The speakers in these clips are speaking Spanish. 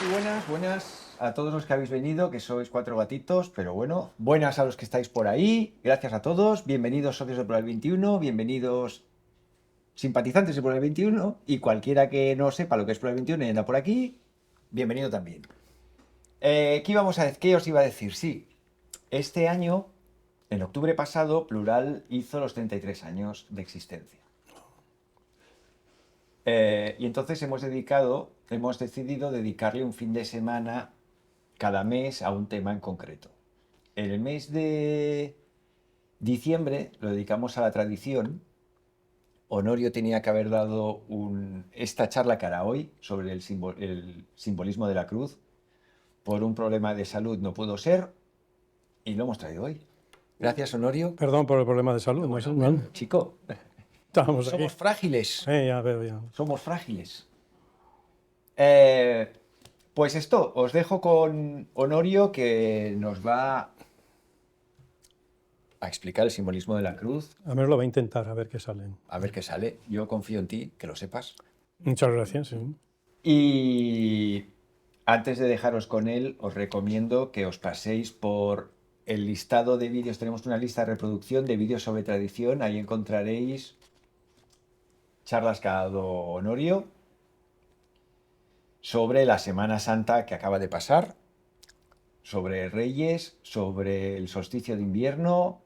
Muy buenas, buenas a todos los que habéis venido, que sois 4 gatitos, pero bueno, buenas a los que estáis por ahí, gracias a todos, bienvenidos socios de Plural 21, bienvenidos simpatizantes de Plural 21 y cualquiera que no sepa lo que es Plural 21 y anda por aquí, bienvenido también. ¿Qué os iba a decir? Sí, este año, en octubre pasado, Plural hizo los 33 años de existencia. Y entonces hemos decidido dedicarle un fin de semana cada mes a un tema en concreto. En el mes de diciembre lo dedicamos a la tradición. Honorio tenía que haber dado esta charla que hará hoy sobre el simbolismo de la cruz. Por un problema de salud no pudo ser y lo hemos traído hoy. Gracias, Honorio. Perdón por el problema de salud. Bueno, chico, Estábamos aquí. somos frágiles. Ya veo, ya. Somos frágiles. Pues esto, os dejo con Honorio que nos va a explicar el simbolismo de la cruz. A menos lo va a intentar, a ver qué sale. A ver qué sale. Yo confío en ti, que lo sepas. Muchas gracias. Sí. Y antes de dejaros con él, os recomiendo que os paséis por el listado de vídeos. Tenemos una lista de reproducción de vídeos sobre tradición. Ahí encontraréis charlas que ha dado Honorio sobre la Semana Santa que acaba de pasar, sobre Reyes, sobre el solsticio de invierno,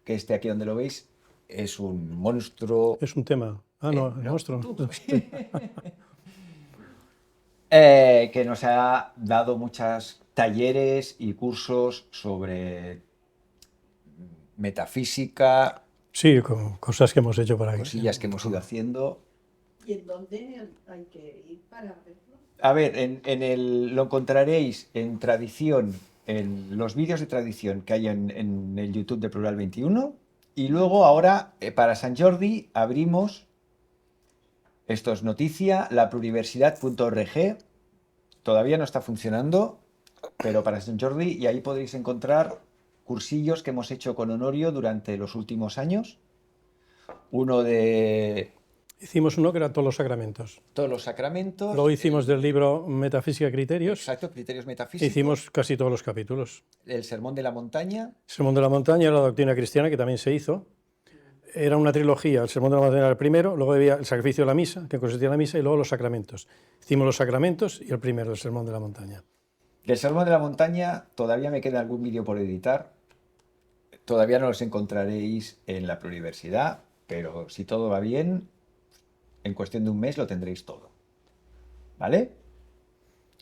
que aquí donde lo veis es un monstruo. Es un tema. No, el no, monstruo. Que nos ha dado muchos talleres y cursos sobre metafísica. Sí, con cosas que hemos hecho por aquí. Cosillas que hemos ido haciendo. ¿Y en dónde hay que ir para verlo? A ver, lo encontraréis en tradición, en los vídeos de tradición que hay en el YouTube de Plural 21. Y luego ahora, para San Jordi, abrimos, esto es noticia, la pluriversidad.org. Todavía no está funcionando, pero para San Jordi, y ahí podréis encontrar cursillos que hemos hecho con Honorio durante los últimos años. Uno de Hicimos uno que era todos los sacramentos. todos los sacramentos. Luego hicimos del libro Metafísica Criterios. Exacto, criterios metafísicos. Hicimos casi todos los capítulos. El Sermón de la Montaña. Sermón de la Montaña, la doctrina cristiana, que también se hizo. Era una trilogía. El Sermón de la Montaña era el primero, luego había el sacrificio de la misa, que consistía en la misa, y luego los sacramentos. Hicimos los sacramentos y el primero, el Sermón de la Montaña. Del Sermón de la Montaña todavía me queda algún vídeo por editar. Todavía no los encontraréis en la pluriversidad, pero si todo va bien, en cuestión de un mes lo tendréis todo. ¿Vale?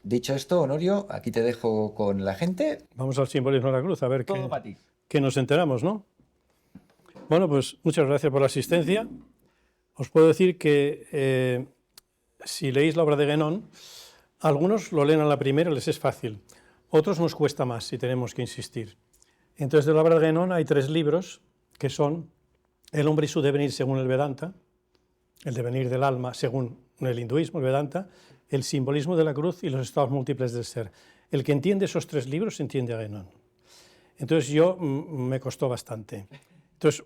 Dicho esto, Honorio, aquí te dejo con la gente. Vamos al simbolismo de la cruz, a ver Todo para ti. que nos enteramos, ¿no? Bueno, pues muchas gracias por la asistencia. Os puedo decir que si leéis la obra de Guénon, algunos lo leen a la primera, les es fácil. Otros nos cuesta más si tenemos que insistir. Entonces, de la obra de Guénon hay 3 libros que son El hombre y su devenir según el Vedanta, el devenir del alma según el hinduismo, el Vedanta, el simbolismo de la cruz y los estados múltiples del ser. El que entiende esos 3 libros entiende a Guénon. Entonces me costó bastante. Entonces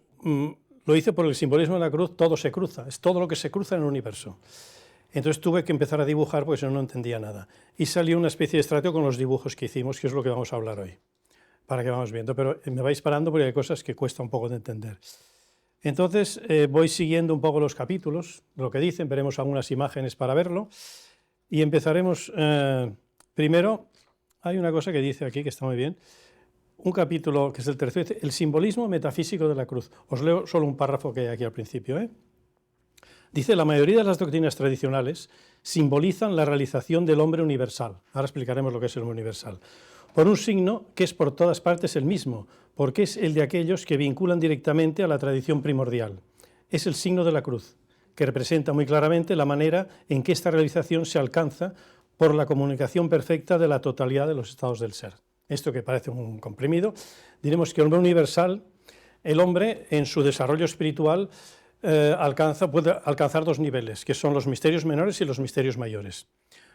lo hice por el simbolismo de la cruz, todo se cruza, es todo lo que se cruza en el universo. Entonces tuve que empezar a dibujar porque si no, no entendía nada. Y salió una especie de estrato con los dibujos que hicimos, que es lo que vamos a hablar hoy, para que vamos viendo. Pero me vais parando porque hay cosas que cuesta un poco de entender. Entonces voy siguiendo un poco los capítulos, lo que dicen, veremos algunas imágenes para verlo. Y empezaremos primero, hay una cosa que dice aquí que está muy bien, un capítulo que es el tercero, dice, el simbolismo metafísico de la cruz. Os leo solo un párrafo que hay aquí al principio. Dice, la mayoría de las doctrinas tradicionales simbolizan la realización del hombre universal. Ahora explicaremos lo que es el hombre universal. Por un signo que es por todas partes el mismo, porque es el de aquellos que vinculan directamente a la tradición primordial. Es el signo de la cruz, que representa muy claramente la manera en que esta realización se alcanza por la comunicación perfecta de la totalidad de los estados del ser. Esto que parece un comprimido, diremos que el hombre universal, el hombre en su desarrollo espiritual puede alcanzar 2 niveles, que son los misterios menores y los misterios mayores.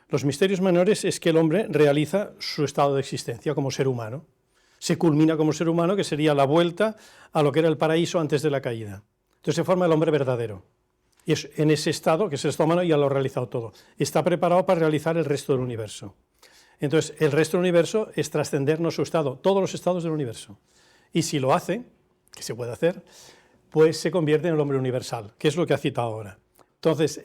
Los misterios menores es que el hombre realiza su estado de existencia como ser humano. Se culmina como ser humano, que sería la vuelta a lo que era el paraíso antes de la caída. Entonces se forma el hombre verdadero. Y es en ese estado, que es el estado humano, ya lo ha realizado todo. Está preparado para realizar el resto del universo. Entonces, el resto del universo es trascendernos su estado, todos los estados del universo. Y si lo hace, que se puede hacer, pues se convierte en el hombre universal, que es lo que ha citado ahora. Entonces,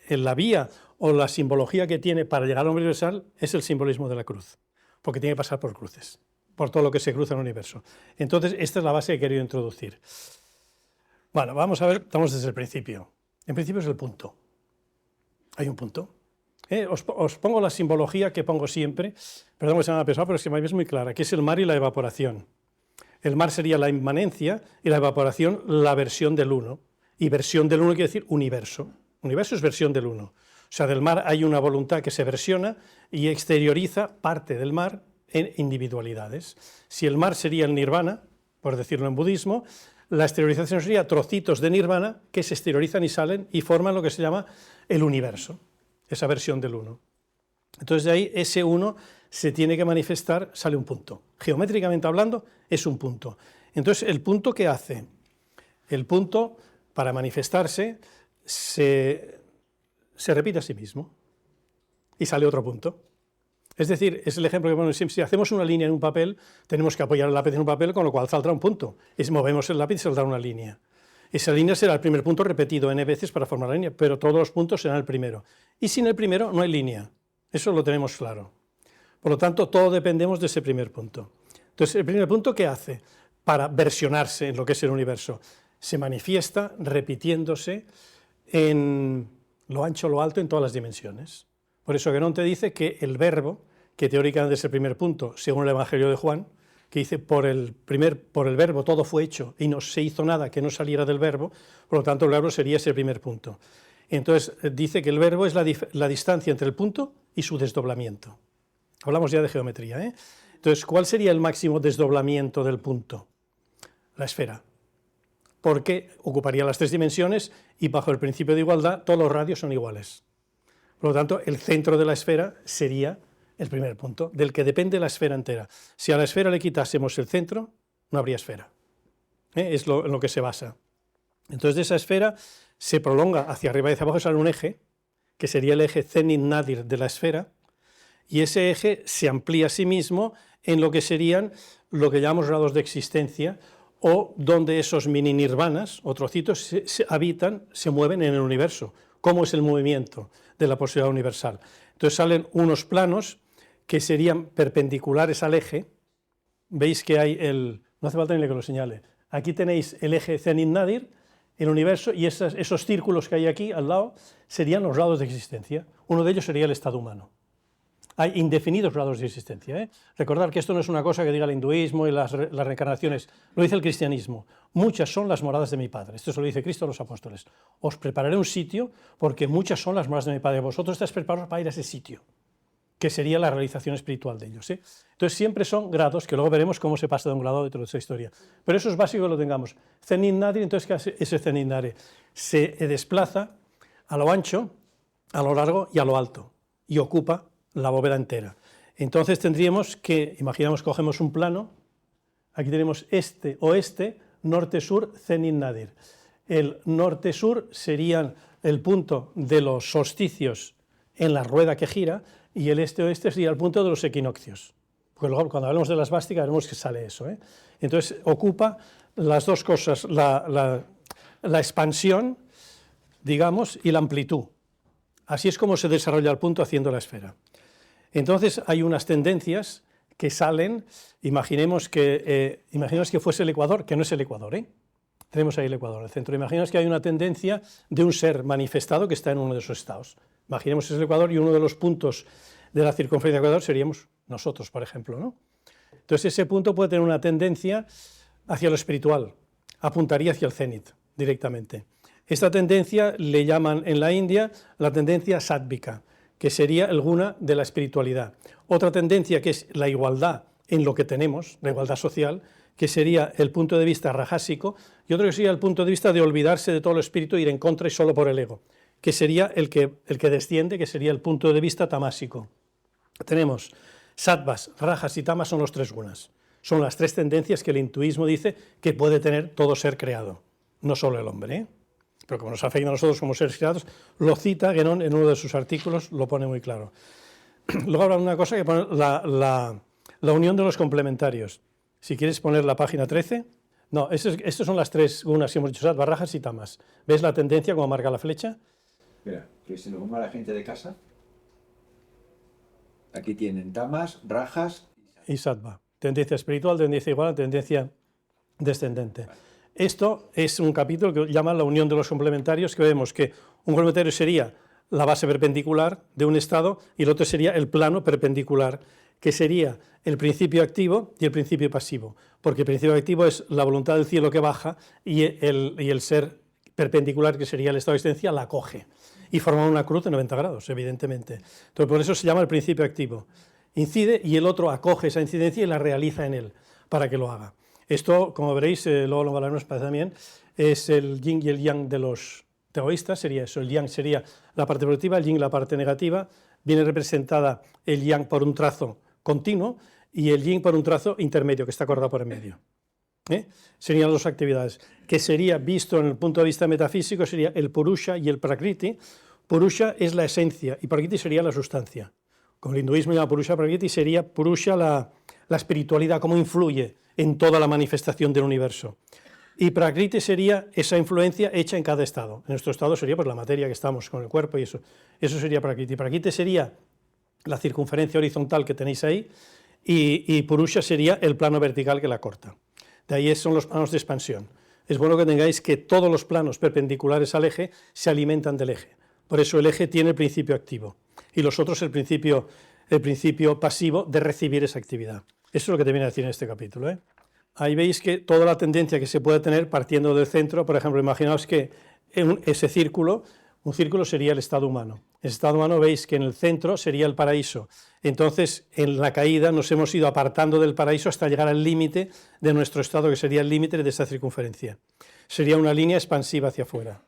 la vía o la simbología que tiene para llegar al hombre universal es el simbolismo de la cruz, porque tiene que pasar por cruces, por todo lo que se cruza en el universo. Entonces, esta es la base que he querido introducir. Bueno, vamos a ver, estamos desde el principio. En principio es el punto. Hay un punto. Os pongo la simbología que pongo siempre, perdón que sea una pesada, pero es que es muy clara, que es el mar y la evaporación. El mar sería la inmanencia y la evaporación la versión del uno. Y versión del uno quiere decir universo. Universo es versión del uno. O sea, del mar hay una voluntad que se versiona y exterioriza parte del mar en individualidades. Si el mar sería el nirvana, por decirlo en budismo, la exteriorización sería trocitos de nirvana que se exteriorizan y salen y forman lo que se llama el universo, esa versión del uno. Entonces de ahí ese uno se tiene que manifestar, sale un punto. Geométricamente hablando, es un punto. Entonces, ¿el punto qué hace? El punto, para manifestarse, se repite a sí mismo y sale otro punto. Es decir, es el ejemplo que ponemos siempre. Si hacemos una línea en un papel, tenemos que apoyar el lápiz en un papel, con lo cual saldrá un punto. Y si movemos el lápiz, saldrá una línea. Esa línea será el primer punto repetido n veces para formar la línea, pero todos los puntos serán el primero. Y sin el primero no hay línea. Eso lo tenemos claro. Por lo tanto, todo dependemos de ese primer punto. Entonces, el primer punto, ¿qué hace? Para versionarse en lo que es el universo. Se manifiesta repitiéndose en lo ancho, lo alto, en todas las dimensiones. Por eso Guénon te dice que el verbo, que teóricamente es el primer punto, según el Evangelio de Juan, que dice por el verbo todo fue hecho y no se hizo nada que no saliera del verbo, por lo tanto el verbo sería ese primer punto. Entonces dice que el verbo es la distancia entre el punto y su desdoblamiento. Hablamos ya de geometría, ¿eh? Entonces, ¿cuál sería el máximo desdoblamiento del punto? La esfera, porque ocuparía las tres dimensiones y bajo el principio de igualdad todos los radios son iguales. Por lo tanto, el centro de la esfera sería el primer punto, del que depende la esfera entera. Si a la esfera le quitásemos el centro, no habría esfera. Es en lo que se basa. Entonces, de esa esfera se prolonga hacia arriba y hacia abajo, sale un eje, que sería el eje Zenit-Nadir de la esfera, y ese eje se amplía a sí mismo en lo que serían lo que llamamos grados de existencia, o donde esos mini nirvanas o trocitos se habitan, se mueven en el universo. ¿Cómo es el movimiento de la posibilidad universal? Entonces salen unos planos que serían perpendiculares al eje. Veis que hay no hace falta ni que lo señale. Aquí tenéis el eje Zenit-Nadir, el universo, y esos círculos que hay aquí al lado serían los grados de existencia. Uno de ellos sería el estado humano. Hay indefinidos grados de existencia, ¿eh? Recordad que esto no es una cosa que diga el hinduismo y las reencarnaciones, lo dice el cristianismo. Muchas son las moradas de mi Padre. Esto se lo dice Cristo a los apóstoles. Os prepararé un sitio porque muchas son las moradas de mi Padre. Vosotros estáis preparados para ir a ese sitio, que sería la realización espiritual de ellos, ¿eh? Entonces siempre son grados, que luego veremos cómo se pasa de un grado a otro de esa historia. Pero eso es básico que lo tengamos. Zenit-Nadir, entonces, ¿qué hace ese Zenit-Nadir? Se desplaza a lo ancho, a lo largo y a lo alto, y ocupa la bóveda entera. Entonces tendríamos que, imaginamos, cogemos un plano, aquí tenemos este, oeste, norte, sur, Zenit-Nadir. El norte-sur serían el punto de los solsticios en la rueda que gira, y el este-oeste sería el punto de los equinoccios. Porque luego, cuando hablemos de la esvástica, veremos que sale eso, ¿eh? Entonces ocupa las dos cosas, la expansión, digamos, y la amplitud. Así es como se desarrolla el punto haciendo la esfera. Entonces hay unas tendencias que salen, imaginemos que fuese el ecuador, que no es el ecuador, ¿eh? Tenemos ahí el ecuador, el centro. Imaginemos que hay una tendencia de un ser manifestado que está en uno de esos estados. Imaginemos que es el ecuador y uno de los puntos de la circunferencia del ecuador seríamos nosotros, por ejemplo, ¿no? Entonces ese punto puede tener una tendencia hacia lo espiritual, apuntaría hacia el cenit directamente. Esta tendencia le llaman en la India la tendencia sádvica, que sería el guna de la espiritualidad. Otra tendencia que es la igualdad en lo que tenemos, la igualdad social, que sería el punto de vista rajásico, y otro que sería el punto de vista de olvidarse de todo el espíritu e ir en contra y solo por el ego, que sería el que desciende, que sería el punto de vista tamásico. Tenemos sattvas, rajas y tamas, son los tres gunas. Son las tres tendencias que el hinduismo dice que puede tener todo ser creado, no solo el hombre, ¿eh? pero como nos afecta a nosotros como seres creados, lo cita Guénon en uno de sus artículos, lo pone muy claro. Luego habrá una cosa que pone la unión de los complementarios. Si quieres poner la página 13, no, estas son las tres gunas que hemos dicho, Barajas y Tamas. ¿Ves la tendencia como marca la flecha? Espera, que se lo ponga la gente de casa. Aquí tienen Tamas, Rajas y Sattva. Tendencia espiritual, tendencia igual, tendencia descendente. Esto es un capítulo que llama la unión de los complementarios, que vemos que un complementario sería la base perpendicular de un estado y el otro sería el plano perpendicular, que sería el principio activo y el principio pasivo, porque el principio activo es la voluntad del cielo que baja y el ser perpendicular, que sería el estado de existencia, la coge y forma una cruz de 90 grados, evidentemente. Entonces, por eso se llama el principio activo. Incide y el otro acoge esa incidencia y la realiza en él para que lo haga. Esto, como veréis, luego lo hablaremos también, es el yin y el yang de los taoístas, sería eso. El yang sería la parte positiva, el yin la parte negativa. Viene representada el yang por un trazo continuo y el yin por un trazo intermedio, que está cortado por el medio. Serían las dos actividades. Que sería, visto en el punto de vista metafísico, sería el Purusha y el Prakriti. Purusha es la esencia y Prakriti sería la sustancia. Como el hinduismo llama Purusha Prakriti, sería Purusha la espiritualidad, cómo influye en toda la manifestación del universo. Y Prakriti sería esa influencia hecha en cada estado. En nuestro estado sería pues, la materia que estamos con el cuerpo y eso. Eso sería Prakriti. Prakriti sería la circunferencia horizontal que tenéis ahí y Purusha sería el plano vertical que la corta. De ahí son los planos de expansión. Es bueno que tengáis que todos los planos perpendiculares al eje se alimentan del eje. Por eso el eje tiene el principio activo y los otros el principio pasivo de recibir esa actividad. Eso es lo que te viene a decir en este capítulo. Ahí veis que toda la tendencia que se puede tener partiendo del centro, por ejemplo, imaginaos que ese círculo, un círculo sería el estado humano. El estado humano veis que en el centro sería el paraíso. Entonces, en la caída nos hemos ido apartando del paraíso hasta llegar al límite de nuestro estado, que sería el límite de esta circunferencia. Sería una línea expansiva hacia afuera.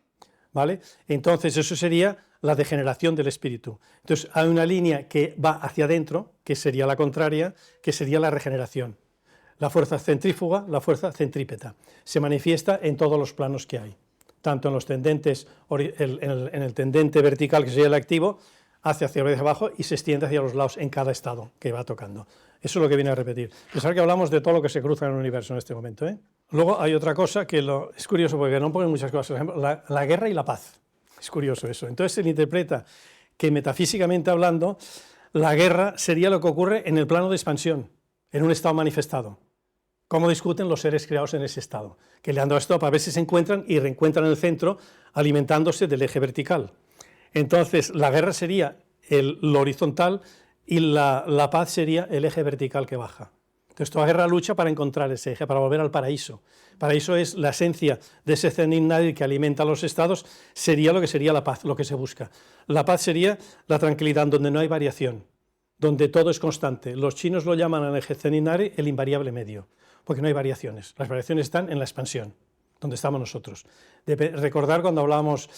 ¿Vale? Entonces, eso sería la degeneración del espíritu. Entonces, hay una línea que va hacia adentro, que sería la contraria, que sería la regeneración. La fuerza centrífuga, la fuerza centrípeta. Se manifiesta en todos los planos que hay, tanto en los tendentes, en el tendente vertical, que sería el activo, hacia arriba y hacia abajo, y se extiende hacia los lados en cada estado que va tocando. Eso es lo que viene a repetir. Pensar que hablamos de todo lo que se cruza en el universo en este momento. Luego hay otra cosa que es curioso, porque no ponen muchas cosas. Por ejemplo, la guerra y la paz. Es curioso eso. Entonces se interpreta que metafísicamente hablando, la guerra sería lo que ocurre en el plano de expansión, en un estado manifestado. Cómo discuten los seres creados en ese estado, que le han dado stop a ver si se encuentran y reencuentran en el centro alimentándose del eje vertical. Entonces la guerra sería lo horizontal y la paz sería el eje vertical que baja. Entonces toda guerra lucha para encontrar ese eje, para volver al paraíso. Paraíso es la esencia de ese Zenin Nadir que alimenta los estados, sería lo que sería la paz, lo que se busca. La paz sería la tranquilidad donde no hay variación, donde todo es constante. Los chinos lo llaman al eje Zenin Nadir el invariable medio, porque no hay variaciones. Las variaciones están en la expansión, donde estamos nosotros. Recordar cuando hablábamos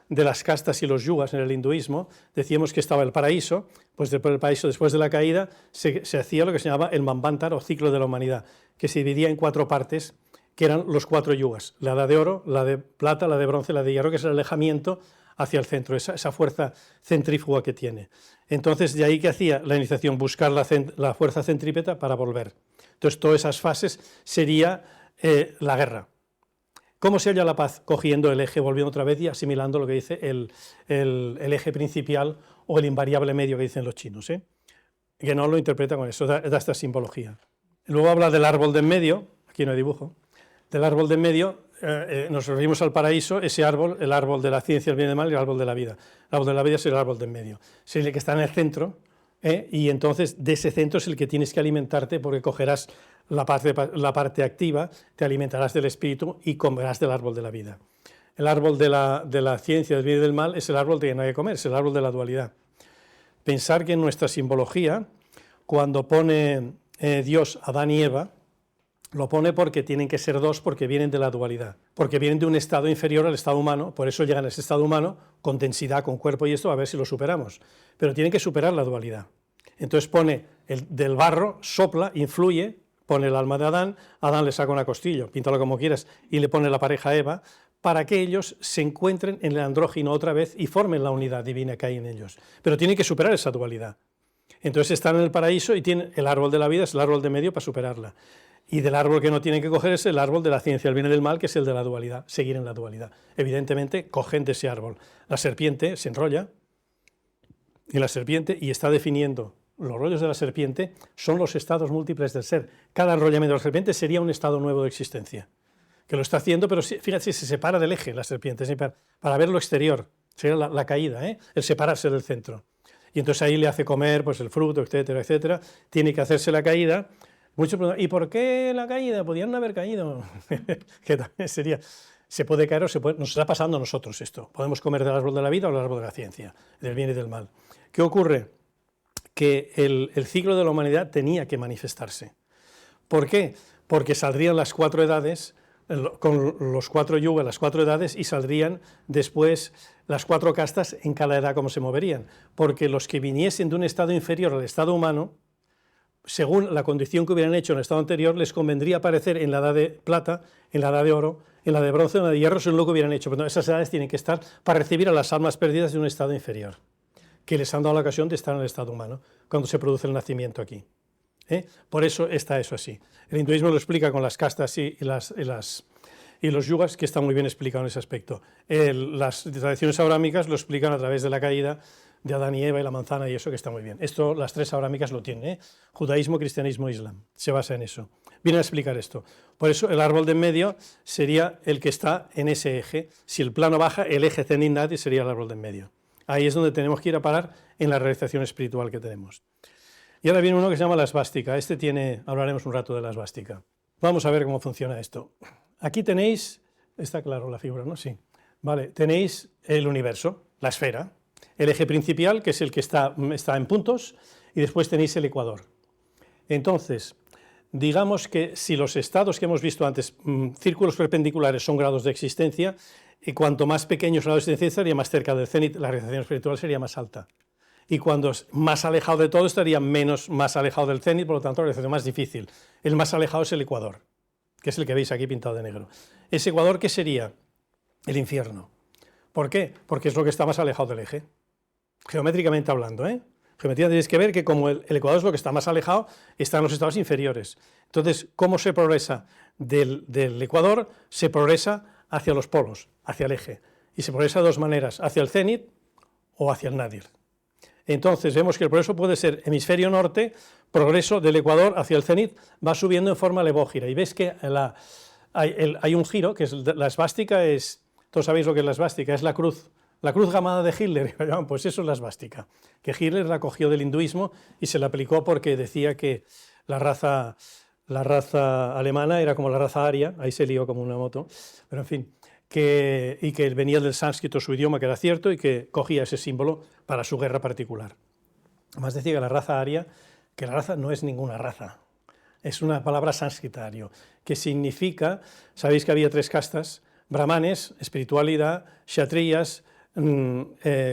de las castas y los yugas en el hinduismo, decíamos que estaba el paraíso, pues después del paraíso, después de la caída, se hacía lo que se llamaba el Manvantara o ciclo de la humanidad, que se dividía en 4 partes, que eran los 4 yugas, la edad de oro, la de plata, la de bronce, la de hierro, que es el alejamiento hacia el centro, esa fuerza centrífuga que tiene. Entonces, de ahí que hacía la iniciación, buscar la fuerza centrípeta para volver. Entonces, todas esas fases sería la guerra. ¿Cómo se halla la paz? Cogiendo el eje, volviendo otra vez y asimilando lo que dice el eje principal o el invariable medio que dicen los chinos. Que no lo interpreta con eso, da esta simbología. Luego habla del árbol de en medio, aquí no hay dibujo, del árbol de en medio, nos referimos al paraíso, ese árbol, el árbol de la ciencia, el bien y el mal, y el árbol de la vida. El árbol de la vida es el árbol de en medio, es el que está en el centro, y entonces de ese centro es el que tienes que alimentarte porque cogerás la parte activa, te alimentarás del espíritu y comerás del árbol de la vida. El árbol de la ciencia, del bien y del mal, es el árbol de que no hay que comer, es el árbol de la dualidad. Pensar que en nuestra simbología, cuando pone Dios a Adán y Eva, lo pone porque tienen que ser 2, porque vienen de la dualidad, porque vienen de un estado inferior al estado humano, por eso llegan a ese estado humano con densidad, con cuerpo y esto, a ver si lo superamos, pero tienen que superar la dualidad. Entonces pone del barro, sopla, influye, pone el alma de Adán, Adán le saca una costilla, píntalo como quieras, y le pone la pareja a Eva, para que ellos se encuentren en el andrógino otra vez y formen la unidad divina que hay en ellos. Pero tienen que superar esa dualidad. Entonces están en el paraíso y tienen el árbol de la vida, es el árbol de medio para superarla. Y del árbol que no tienen que coger es el árbol de la ciencia del bien y del mal, que es el de la dualidad, seguir en la dualidad. Evidentemente cogen de ese árbol. La serpiente se enrolla y está definiendo. Los rollos de la serpiente son los estados múltiples del ser. Cada enrollamiento de la serpiente sería un estado nuevo de existencia, que lo está haciendo, pero fíjate, se separa del eje la serpiente, para ver lo exterior, sería la caída, el separarse del centro. Y entonces ahí le hace comer pues, el fruto, etcétera, etcétera, tiene que hacerse la caída. Muchos preguntan, ¿y por qué la caída? Podían no haber caído. Que también sería, se puede caer o nos está pasando a nosotros esto. Podemos comer del árbol de la vida o del árbol de la ciencia, del bien y del mal. ¿Qué ocurre? Que el ciclo de la humanidad tenía que manifestarse. ¿Por qué? Porque saldrían las 4 edades, con los 4 yugas, las 4 edades, y saldrían después las 4 castas en cada edad cómo se moverían. Porque los que viniesen de un estado inferior al estado humano, según la condición que hubieran hecho en el estado anterior, les convendría aparecer en la edad de plata, en la edad de oro, en la de bronce, en la de hierro, según lo que hubieran hecho. Pero esas edades tienen que estar para recibir a las almas perdidas de un estado inferior, que les han dado la ocasión de estar en el estado humano, cuando se produce el nacimiento aquí. Por eso está eso así. El hinduismo lo explica con las castas y los yugas, que está muy bien explicado en ese aspecto. Las tradiciones abrámicas lo explican a través de la caída de Adán y Eva y la manzana y eso, que está muy bien. Esto las 3 abrámicas lo tienen, judaísmo, cristianismo, islam, se basa en eso. Viene a explicar esto. Por eso el árbol de en medio sería el que está en ese eje. Si el plano baja, el eje zenit nadi sería el árbol de en medio. Ahí es donde tenemos que ir a parar en la realización espiritual que tenemos. Y ahora viene uno que se llama la esvástica. Hablaremos un rato de la esvástica. Vamos a ver cómo funciona esto. Aquí tenéis, está claro la figura, ¿no? Sí. Vale, tenéis el universo, la esfera, el eje principal, que es el que está en puntos, y después tenéis el ecuador. Entonces, digamos que si los estados que hemos visto antes, círculos perpendiculares, son grados de existencia, y cuanto más pequeño es el grado de existencia, estaría más cerca del cenit, la realización espiritual sería más alta. Y cuando es más alejado de todo, estaría más alejado del cenit, por lo tanto, la realización más difícil. El más alejado es el ecuador, que es el que veis aquí pintado de negro. Ese ecuador, ¿qué sería? El infierno. ¿Por qué? Porque es lo que está más alejado del eje. Geométricamente hablando, Geometría tenéis que ver que como el ecuador es lo que está más alejado, está en los estados inferiores. Entonces, ¿cómo se progresa? Del ecuador se progresa hacia los polos, hacia el eje. Y se progresa de 2 maneras, hacia el cenit o hacia el nadir. Entonces vemos que el progreso puede ser hemisferio norte, progreso del ecuador hacia el cenit, va subiendo en forma levógira. Y veis que hay un giro, que es la esvástica, todos sabéis lo que es la esvástica, es la cruz gamada de Hitler, pues eso es la esvástica, que Hitler la cogió del hinduismo y se la aplicó porque decía que la raza alemana era como la raza aria, ahí se lió como una moto, pero en fin, y que venía del sánscrito su idioma, que era cierto, y que cogía ese símbolo para su guerra particular. Además decía que la raza aria, que la raza no es ninguna raza, es una palabra sánscritario, que significa, sabéis que había 3 castas, brahmanes, espiritualidad, kshatriyas,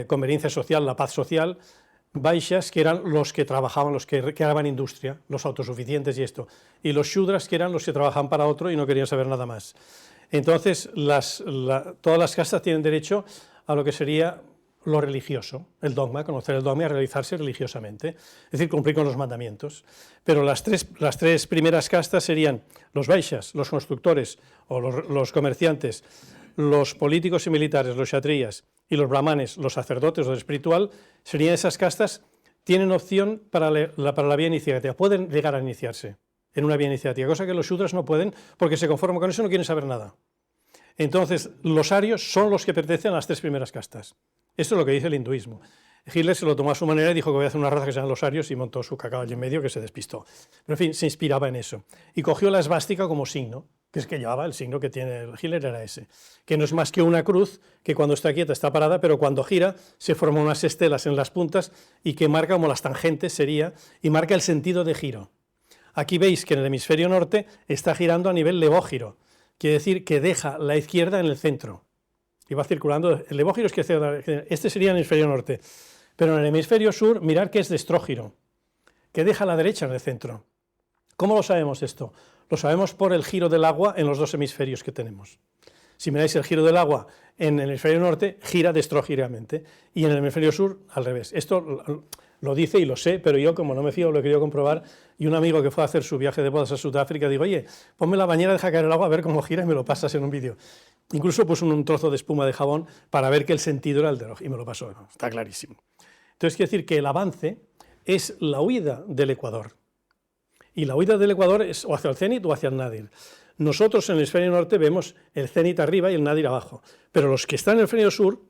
conveniencia social, la paz social, vaishyas, que eran los que trabajaban, los que creaban industria, los autosuficientes y esto, y los shudras, que eran los que trabajaban para otro y no querían saber nada más. Entonces, todas las castas tienen derecho a lo que sería lo religioso, el dogma, conocer el dogma y realizarse religiosamente, es decir, cumplir con los mandamientos. Pero las tres primeras castas serían los vaishyas, los constructores o los comerciantes, los políticos y militares, los kshatriyas, y los brahmanes, los sacerdotes o lo espiritual, serían esas castas, tienen opción para la vía iniciática, pueden llegar a iniciarse en una vía iniciática, cosa que los shudras no pueden porque se conforman con eso y no quieren saber nada. Entonces, los arios son los que pertenecen a las 3 primeras castas. Esto es lo que dice el hinduismo. Hitler se lo tomó a su manera y dijo que voy a hacer una raza que se llama los arios y montó su cacao allí en medio, que se despistó. Pero en fin, se inspiraba en eso. Y cogió la esvástica como signo, que es que llevaba el signo que tiene Hitler, era ese, que no es más que una cruz que cuando está quieta está parada, pero cuando gira se forman unas estelas en las puntas y que marca como las tangentes sería, y marca el sentido de giro. Aquí veis que en el hemisferio norte está girando a nivel levógiro, quiere decir que deja la izquierda en el centro y va circulando. El levógiro es que este sería el hemisferio norte, pero en el hemisferio sur mirad que es destrógiro, que deja la derecha en el centro. ¿Cómo lo sabemos esto? Lo sabemos por el giro del agua en los 2 hemisferios que tenemos. Si miráis el giro del agua en el hemisferio norte, gira destrógiramente, y en el hemisferio sur, al revés. Esto lo dice y lo sé, pero yo, como no me fío, lo he querido comprobar, y un amigo que fue a hacer su viaje de bodas a Sudáfrica, digo, oye, ponme la bañera, deja caer el agua, a ver cómo gira y me lo pasas en un vídeo. Incluso puso un trozo de espuma de jabón para ver que el sentido era el de reloj, y me lo pasó, ¿no? Está clarísimo. Entonces, quiere decir que el avance es la huida del ecuador, y la huida del ecuador es o hacia el cenit o hacia el nadir. Nosotros en el hemisferio norte vemos el cenit arriba y el nadir abajo, pero los que están en el hemisferio sur,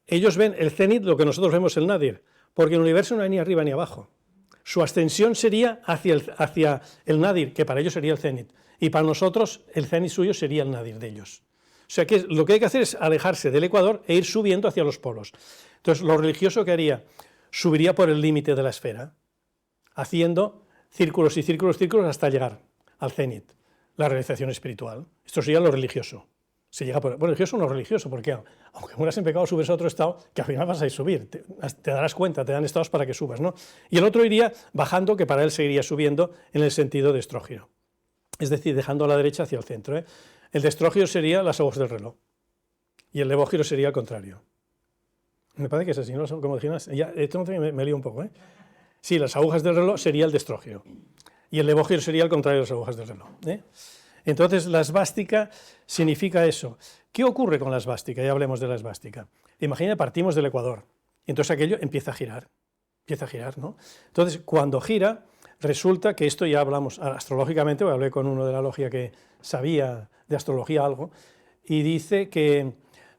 ellos ven el cenit lo que nosotros vemos el nadir, porque en el universo no hay ni arriba ni abajo. Su ascensión sería hacia el nadir, que para ellos sería el cenit, y para nosotros el cenit suyo sería el nadir de ellos. O sea que lo que hay que hacer es alejarse del ecuador e ir subiendo hacia los polos. Entonces, lo religioso que haría, subiría por el límite de la esfera, haciendo círculos y círculos, círculos hasta llegar al cenit, la realización espiritual. Esto sería lo religioso. Se llega por, bueno, religioso o no religioso, porque aunque mueras en pecado, subes a otro estado, que al final vas a ir subir, te darás cuenta, te dan estados para que subas, ¿no? Y el otro iría bajando, que para él seguiría subiendo en el sentido de estrógiro, es decir, dejando a la derecha hacia el centro, ¿eh? El de estrógiro sería las agujas del reloj, y el levógiro sería al contrario. Me parece que es así, ¿no? Como dijimos, ya, esto me lío un poco, ¿eh? Sí, las agujas del reloj sería el de estrógiro, y el levógiro sería al contrario de las agujas del reloj, ¿eh? Entonces, la esvástica significa eso. ¿Qué ocurre con la esvástica? Ya hablemos de la esvástica. Imagina, partimos del ecuador, y entonces aquello empieza a girar, ¿no? Entonces, cuando gira, resulta que esto ya hablamos astrológicamente, hablé con uno de la logia que sabía de astrología algo, y dice que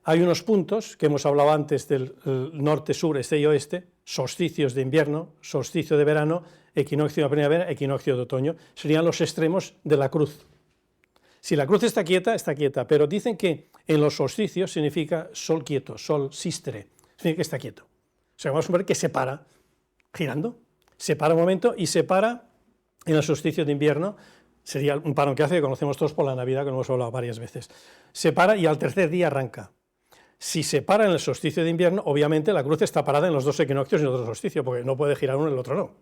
hay unos puntos que hemos hablado antes del norte, sur, este y oeste, solsticios de invierno, solsticio de verano, equinoccio de primavera, equinoccio de otoño, serían los extremos de la cruz. Si la cruz está quieta, pero dicen que en los solsticios significa sol quieto, sol sistere, significa que está quieto. O sea, vamos a ver que se para, girando, se para un momento y se para en el solsticio de invierno, sería un parón que hace, que conocemos todos por la Navidad, que lo hemos hablado varias veces. Se para y al tercer día arranca. Si se para en el solsticio de invierno, obviamente la cruz está parada en los dos equinoccios y en otro solsticio, porque no puede girar uno y el otro no.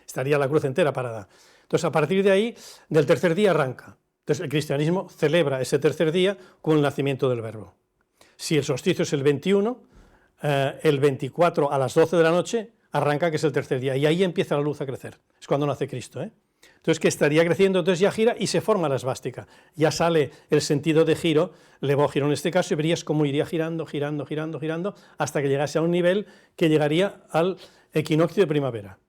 Estaría la cruz entera parada. Entonces, a partir de ahí, del tercer día arranca. Entonces, el cristianismo celebra ese tercer día con el nacimiento del Verbo. Si el solsticio es el 21, el 24 a las 12 de la noche arranca, que es el tercer día, y ahí empieza la luz a crecer. Es cuando nace Cristo, ¿eh? Entonces, que estaría creciendo, entonces ya gira y se forma la esvástica. Ya sale el sentido de giro, levógiro en este caso, y verías cómo iría girando, hasta que llegase a un nivel que llegaría al equinoccio de primavera.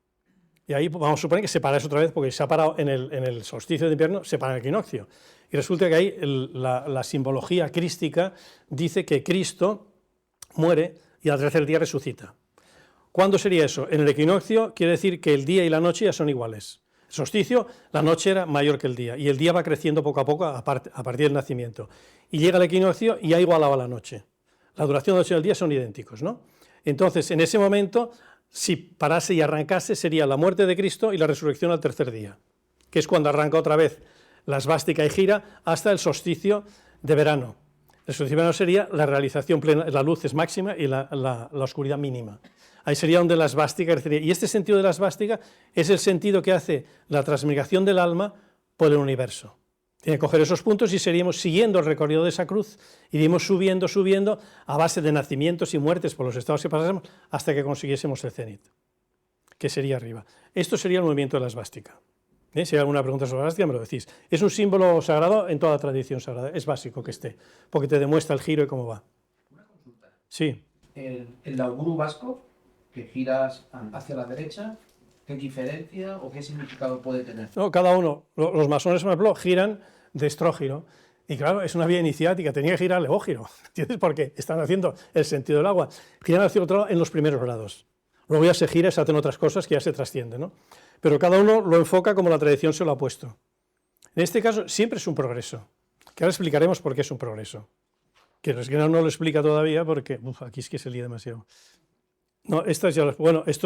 Y ahí vamos a suponer que se para eso otra vez, porque se ha parado en el solsticio de invierno, se para en el equinoccio. Y resulta que ahí la simbología crística dice que Cristo muere y al tercer día resucita. ¿Cuándo sería eso? En el equinoccio quiere decir que el día y la noche ya son iguales. El solsticio, la noche era mayor que el día, y el día va creciendo poco a poco a partir del nacimiento. Y llega el equinoccio y ha igualado a la noche. La duración de la noche y el día son idénticos, ¿no? Entonces, en ese momento, si parase y arrancase, sería la muerte de Cristo y la resurrección al tercer día, que es cuando arranca otra vez la esvástica y gira hasta el solsticio de verano. El solsticio de verano sería la realización plena, la luz es máxima y la oscuridad mínima. Ahí sería donde la esvástica crecería. Y este sentido de la esvástica es el sentido que hace la transmigración del alma por el universo. Tiene que coger esos puntos y seríamos siguiendo el recorrido de esa cruz, iríamos subiendo a base de nacimientos y muertes por los estados que pasásemos hasta que consiguiésemos el cenit, que sería arriba. Esto sería el movimiento de la esvástica. Si hay alguna pregunta sobre la esvástica me lo decís. Es un símbolo sagrado en toda la tradición sagrada, es básico que esté, porque te demuestra el giro y cómo va. Una consulta. Sí. El auguro vasco, que giras hacia la derecha, ¿qué diferencia o qué significado puede tener? No, cada uno, los masones, por ejemplo, giran de estrógiro, y claro, es una vía iniciática, tenía que girar levógiro, ¿entiendes? Porque están haciendo el sentido del agua, giran hacia otro lado en los primeros grados, luego ya se gira, se hacen otras cosas que ya se trascienden, ¿no? Pero cada uno lo enfoca como la tradición se lo ha puesto. En este caso siempre es un progreso, que ahora explicaremos por qué es un progreso, que el esgrima no lo explica todavía porque aquí es que se lía demasiado. No, esto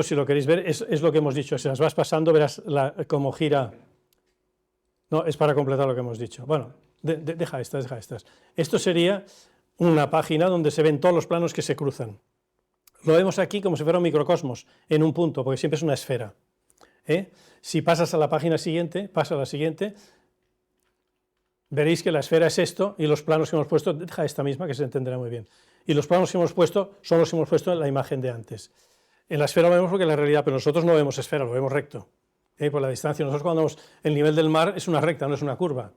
si lo queréis ver es lo que hemos dicho, si las vas pasando verás cómo gira. No, es para completar lo que hemos dicho. Bueno, deja estas. Esto sería una página donde se ven todos los planos que se cruzan. Lo vemos aquí como si fuera un microcosmos, en un punto, porque siempre es una esfera. Si pasas a la página siguiente, pasa a la siguiente, veréis que la esfera es esto y los planos que hemos puesto, deja esta misma que se entenderá muy bien. Y los planos que hemos puesto son los que hemos puesto en la imagen de antes. En la esfera lo vemos porque es la realidad, pero nosotros no vemos esfera, lo vemos recto. Por la distancia, nosotros cuando vemos el nivel del mar es una recta, no es una curva.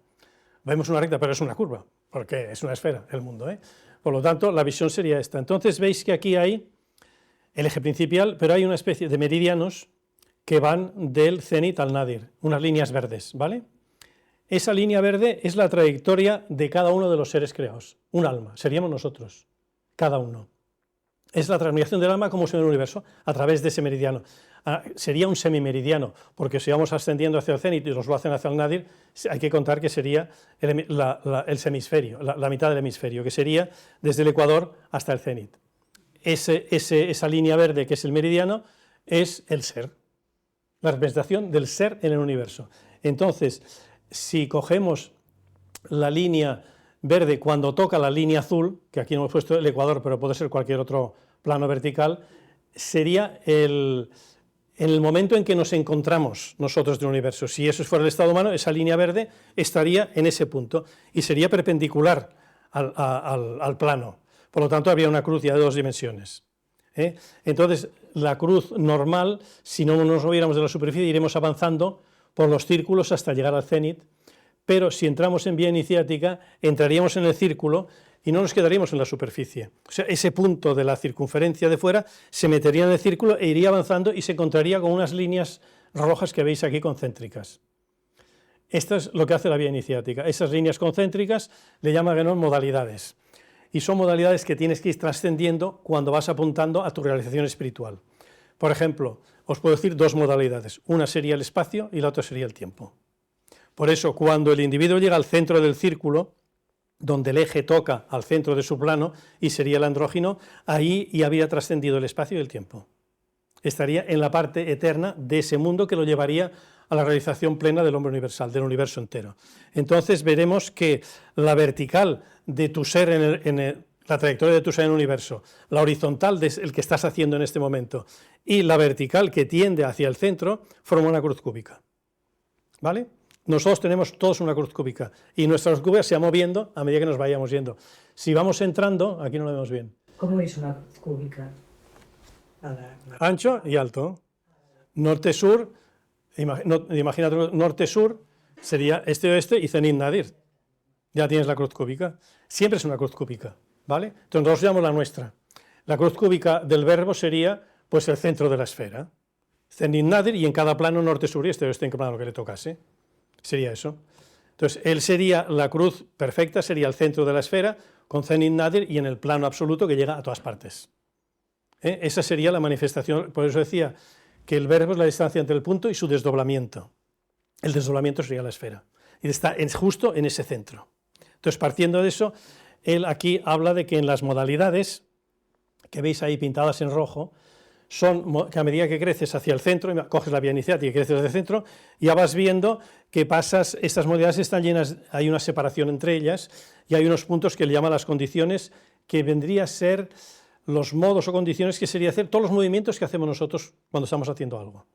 Vemos una recta, pero es una curva, porque es una esfera el mundo. Por lo tanto, la visión sería esta. Entonces veis que aquí hay el eje principal, pero hay una especie de meridianos que van del cenit al nadir, unas líneas verdes, ¿vale? Esa línea verde es la trayectoria de cada uno de los seres creados, un alma, seríamos nosotros, cada uno. Es la transmigración del alma como se ve en el universo, a través de ese meridiano. Sería un semimeridiano, porque si vamos ascendiendo hacia el cenit y los lo hacen hacia el nadir, hay que contar que sería el semisferio, la mitad del hemisferio, que sería desde el ecuador hasta el cenit. Esa línea verde, que es el meridiano, es el ser, la representación del ser en el universo. Entonces, si cogemos la línea verde cuando toca la línea azul, que aquí no hemos puesto el ecuador, pero puede ser cualquier otro plano vertical, sería en el momento en que nos encontramos nosotros del universo. Si eso fuera el estado humano, esa línea verde estaría en ese punto y sería perpendicular al plano. Por lo tanto, habría una cruz ya de 2 dimensiones. Entonces, la cruz normal, si no nos moviéramos de la superficie, iremos avanzando por los círculos hasta llegar al cenit, pero si entramos en vía iniciática, entraríamos en el círculo y no nos quedaríamos en la superficie. O sea, ese punto de la circunferencia de fuera se metería en el círculo e iría avanzando y se encontraría con unas líneas rojas que veis aquí concéntricas. Esto es lo que hace la vía iniciática. Esas líneas concéntricas le llama Guénon modalidades. Y son modalidades que tienes que ir trascendiendo cuando vas apuntando a tu realización espiritual. Por ejemplo, os puedo decir 2 modalidades. Una sería el espacio y la otra sería el tiempo. Por eso, cuando el individuo llega al centro del círculo, donde el eje toca al centro de su plano, y sería el andrógino, ahí ya habría trascendido el espacio y el tiempo. Estaría en la parte eterna de ese mundo que lo llevaría a la realización plena del hombre universal, del universo entero. Entonces veremos que la vertical de tu ser la trayectoria de tu ser en el universo, la horizontal del que estás haciendo en este momento y la vertical que tiende hacia el centro forma una cruz cúbica. ¿Vale? Nosotros tenemos todos una cruz cúbica y nuestra cruz cúbica se va moviendo a medida que nos vayamos yendo. Si vamos entrando, aquí no lo vemos bien. ¿Cómo es una cruz cúbica? Ancho y alto. Norte-sur, imagínate norte-sur, sería este-oeste y cenit-nadir. Ya tienes la cruz cúbica. Siempre es una cruz cúbica, ¿vale? Entonces nosotros llamamos la nuestra. La cruz cúbica del verbo sería pues el centro de la esfera. Cenit-nadir y en cada plano norte-sur y este-oeste en cada plano que le tocase. Sería eso. Entonces, él sería la cruz perfecta, sería el centro de la esfera, con cenit-nadir y en el plano absoluto que llega a todas partes. Esa sería la manifestación, por eso decía que el verbo es la distancia entre el punto y su desdoblamiento. El desdoblamiento sería la esfera. Y está justo en ese centro. Entonces, partiendo de eso, él aquí habla de que en las modalidades, que veis ahí pintadas en rojo, son que a medida que creces hacia el centro, coges la vía iniciática y creces hacia el centro, ya vas viendo que pasas, estas modalidades están llenas, hay una separación entre ellas y hay unos puntos que le llaman las condiciones, que vendría a ser los modos o condiciones que sería hacer todos los movimientos que hacemos nosotros cuando estamos haciendo algo.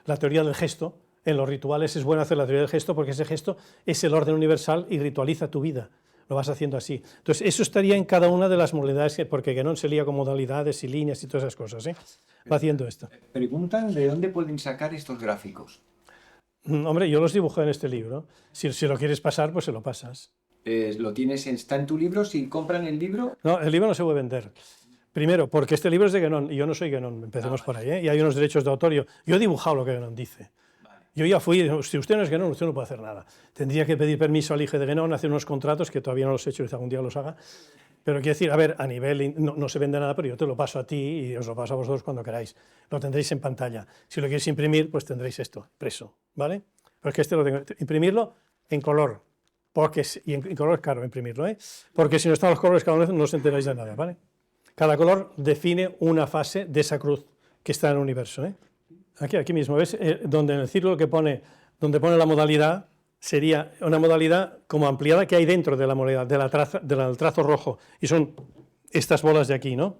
La teoría del gesto, en los rituales es bueno hacer la teoría del gesto porque ese gesto es el orden universal y ritualiza tu vida. Lo vas haciendo así. Entonces, eso estaría en cada una de las modalidades, porque Guénon se lía con modalidades y líneas y todas esas cosas. Va haciendo esto. Preguntan de dónde pueden sacar estos gráficos. Hombre, yo los dibujé en este libro. Si lo quieres pasar, pues se lo pasas. ¿Lo tienes, está en tu libro? Si compran el libro. No, el libro no se puede vender. Primero, porque este libro es de Guénon y yo no soy Guénon. Empecemos por ahí, y hay unos derechos de autor. Yo he dibujado lo que Guénon dice. Yo ya fui, si usted no es Guénon, usted no puede hacer nada. Tendría que pedir permiso al hijo de Guénon, hacer unos contratos que todavía no los he hecho, quizá algún día los haga. Pero quiero decir, a ver, a nivel, no se vende nada, pero yo te lo paso a ti y os lo paso a vosotros cuando queráis. Lo tendréis en pantalla. Si lo queréis imprimir, pues tendréis esto, impreso, ¿vale? Pero es que este lo tengo, imprimirlo en color, y en color es caro imprimirlo, porque si no están los colores cada uno no os enteráis de nada, ¿vale? Cada color define una fase de esa cruz que está en el universo, Aquí mismo, ¿ves? Donde en el círculo donde pone la modalidad, sería una modalidad como ampliada que hay dentro de la modalidad, del trazo rojo, y son estas bolas de aquí, ¿no?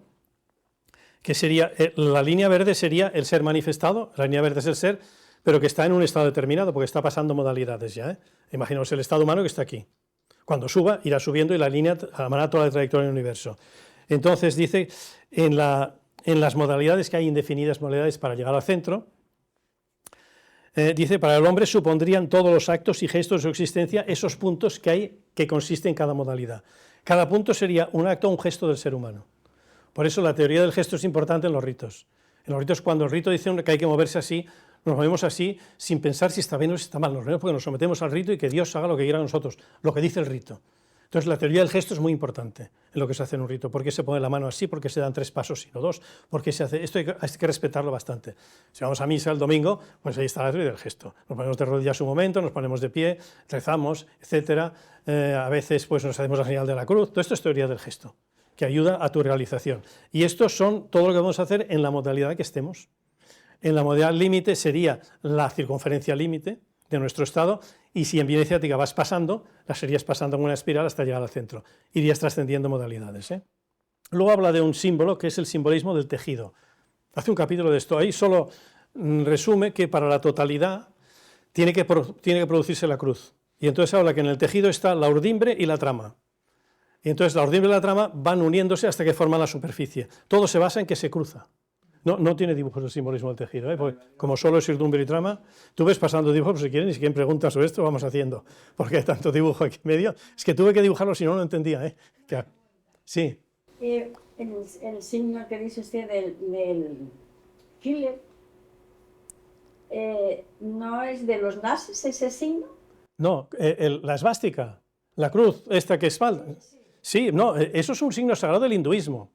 Que sería, la línea verde sería el ser manifestado, la línea verde es el ser, pero que está en un estado determinado, porque está pasando modalidades ya, Imaginaos el estado humano que está aquí. Cuando suba, irá subiendo y la línea amará toda la trayectoria del universo. Entonces dice, en las modalidades, que hay indefinidas modalidades para llegar al centro, dice, para el hombre supondrían todos los actos y gestos de su existencia esos puntos que hay que consiste en cada modalidad. Cada punto sería un acto o un gesto del ser humano. Por eso la teoría del gesto es importante en los ritos. En los ritos, cuando el rito dice que hay que moverse así, nos movemos así sin pensar si está bien o si está mal. Nos movemos porque nos sometemos al rito y que Dios haga lo que quiera a nosotros, lo que dice el rito. Entonces la teoría del gesto es muy importante en lo que se hace en un rito. ¿Por qué se pone la mano así? ¿Por qué se dan 3 pasos y no 2? ¿Por qué se hace? Esto hay que respetarlo bastante. Si vamos a misa el domingo, pues ahí está la teoría del gesto. Nos ponemos de rodillas un momento, nos ponemos de pie, rezamos, etcétera. A veces pues nos hacemos la señal de la cruz. Todo esto es teoría del gesto, que ayuda a tu realización. Y estos son todo lo que vamos a hacer en la modalidad que estemos. En la modalidad límite sería la circunferencia límite de nuestro estado, y si en vía iniciática vas pasando, las serías pasando en una espiral hasta llegar al centro. Irías trascendiendo modalidades. Luego habla de un símbolo, que es el simbolismo del tejido. Hace un capítulo de esto. Ahí solo resume que para la totalidad tiene que producirse la cruz. Y entonces habla que en el tejido está la urdimbre y la trama. Y entonces la urdimbre y la trama van uniéndose hasta que forman la superficie. Todo se basa en que se cruza. No tiene dibujos el simbolismo del tejido, porque como solo es urdimbre y trama, tú ves pasando dibujos, pues si quieren, y si quieren preguntan sobre esto, vamos haciendo, porque hay tanto dibujo aquí en medio. Es que tuve que dibujarlo, si no, no lo entendía. Sí. El signo que dice usted del Hitler, ¿no es de los nazis ese signo? No, la esvástica, la cruz, esta que es falda. Sí, no, eso es un signo sagrado del hinduismo.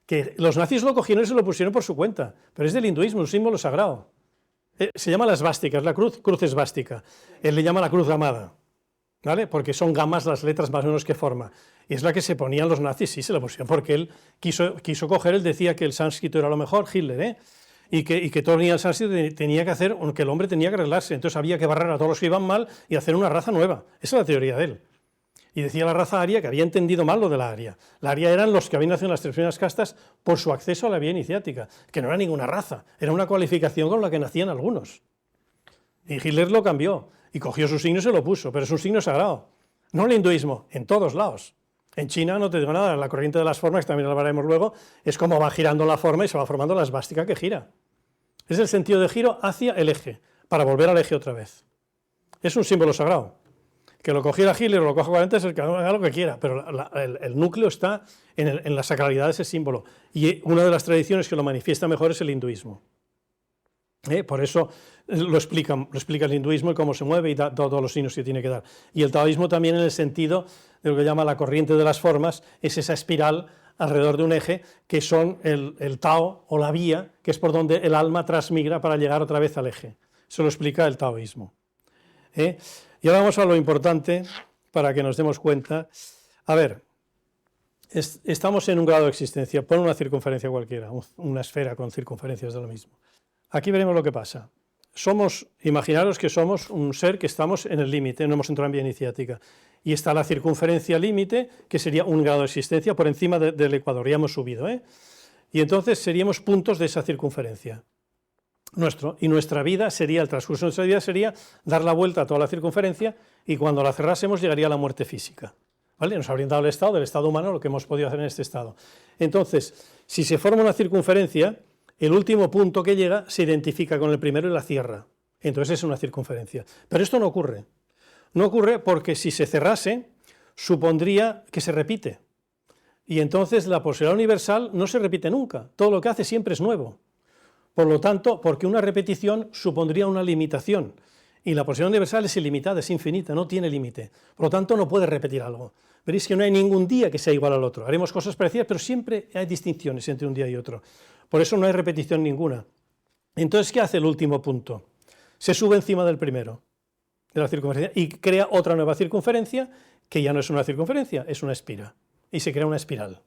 Que los nazis lo cogieron y se lo pusieron por su cuenta, pero es del hinduismo, un símbolo sagrado. Se llama la esvástica, es la cruz esvástica. Él le llama la cruz gamada, ¿vale? Porque son gamas las letras más o menos que forma. Y es la que se ponían los nazis, sí, se la pusieron, porque él quiso coger, él decía que el sánscrito era lo mejor, Hitler, y que todo el sánscrito tenía que hacer, que el hombre tenía que arreglarse, entonces había que barrer a todos los que iban mal y hacer una raza nueva. Esa es la teoría de él. Y decía la raza aria que había entendido mal lo de la aria. La aria eran los que habían nacido en las 3 primeras castas por su acceso a la vía iniciática, que no era ninguna raza, era una cualificación con la que nacían algunos. Y Hitler lo cambió, y cogió su signo y se lo puso, pero es un signo sagrado. No en el hinduismo, en todos lados. En China no te digo nada, la corriente de las formas, que también lo hablaremos luego, es como va girando la forma y se va formando la esvástica que gira. Es el sentido de giro hacia el eje, para volver al eje otra vez. Es un símbolo sagrado. Que lo cogiera Hitler o lo coja 40 es el que haga lo que quiera, pero el núcleo está en la sacralidad de ese símbolo. Y una de las tradiciones que lo manifiesta mejor es el hinduismo. Por eso lo explica el hinduismo y cómo se mueve y da todos los signos que tiene que dar. Y el taoísmo también, en el sentido de lo que llama la corriente de las formas, es esa espiral alrededor de un eje que son el Tao o la vía, que es por donde el alma transmigra para llegar otra vez al eje. Eso lo explica el taoísmo. Y ahora vamos a lo importante para que nos demos cuenta. A ver, estamos en un grado de existencia, pon una circunferencia cualquiera, una esfera con circunferencias de lo mismo. Aquí veremos lo que pasa. Imaginaros que somos un ser que estamos en el límite, no hemos entrado en vía iniciática. Y está la circunferencia límite, que sería un grado de existencia por encima del ecuador, ya hemos subido. Y entonces seríamos puntos de esa circunferencia. Y nuestra vida sería, el transcurso de nuestra vida sería dar la vuelta a toda la circunferencia y cuando la cerrásemos llegaría a la muerte física. ¿Vale? Nos habrían dado el estado del estado humano, lo que hemos podido hacer en este estado. Entonces, si se forma una circunferencia, el último punto que llega se identifica con el primero y la cierra. Entonces es una circunferencia. Pero esto no ocurre. No ocurre porque si se cerrase, supondría que se repite. Y entonces la posibilidad universal no se repite nunca. Todo lo que hace siempre es nuevo. Por lo tanto, porque una repetición supondría una limitación, y la posibilidad universal es ilimitada, es infinita, no tiene límite. Por lo tanto, no puede repetir algo. Veréis que no hay ningún día que sea igual al otro. Haremos cosas parecidas, pero siempre hay distinciones entre un día y otro. Por eso no hay repetición ninguna. Entonces, ¿qué hace el último punto? Se sube encima del primero, de la circunferencia, y crea otra nueva circunferencia, que ya no es una circunferencia, es una espira. Y se crea una espiral.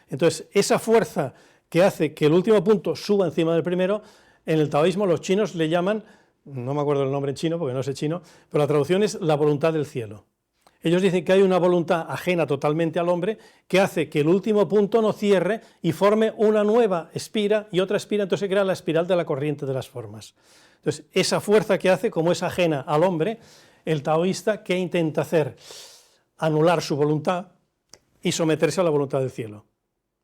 Entonces, esa fuerza que hace que el último punto suba encima del primero, en el taoísmo los chinos le llaman, no me acuerdo el nombre en chino porque no sé chino, pero la traducción es la voluntad del cielo. Ellos dicen que hay una voluntad ajena totalmente al hombre que hace que el último punto no cierre y forme una nueva espira y otra espira, entonces se crea la espiral de la corriente de las formas. Entonces, esa fuerza que hace, como es ajena al hombre, el taoísta, ¿qué intenta hacer? anular su voluntad y someterse a la voluntad del cielo.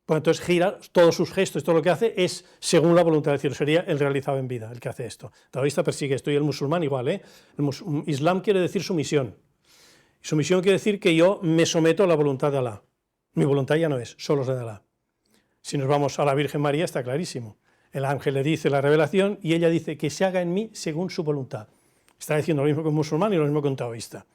Pues entonces gira, todos sus gestos, todo lo que hace es según la voluntad del cielo, sería el realizado en vida, el que hace esto. El taoísta persigue esto y el musulmán igual, ¿eh? Islam quiere decir sumisión. Sumisión quiere decir que yo me someto a la voluntad de Alá. Mi voluntad ya no es, solo es la de Alá. Si nos vamos a la Virgen María está clarísimo. El ángel le dice la revelación y ella dice que se haga en mí según su voluntad. Está diciendo lo mismo que un musulmán y lo mismo que un taoísta.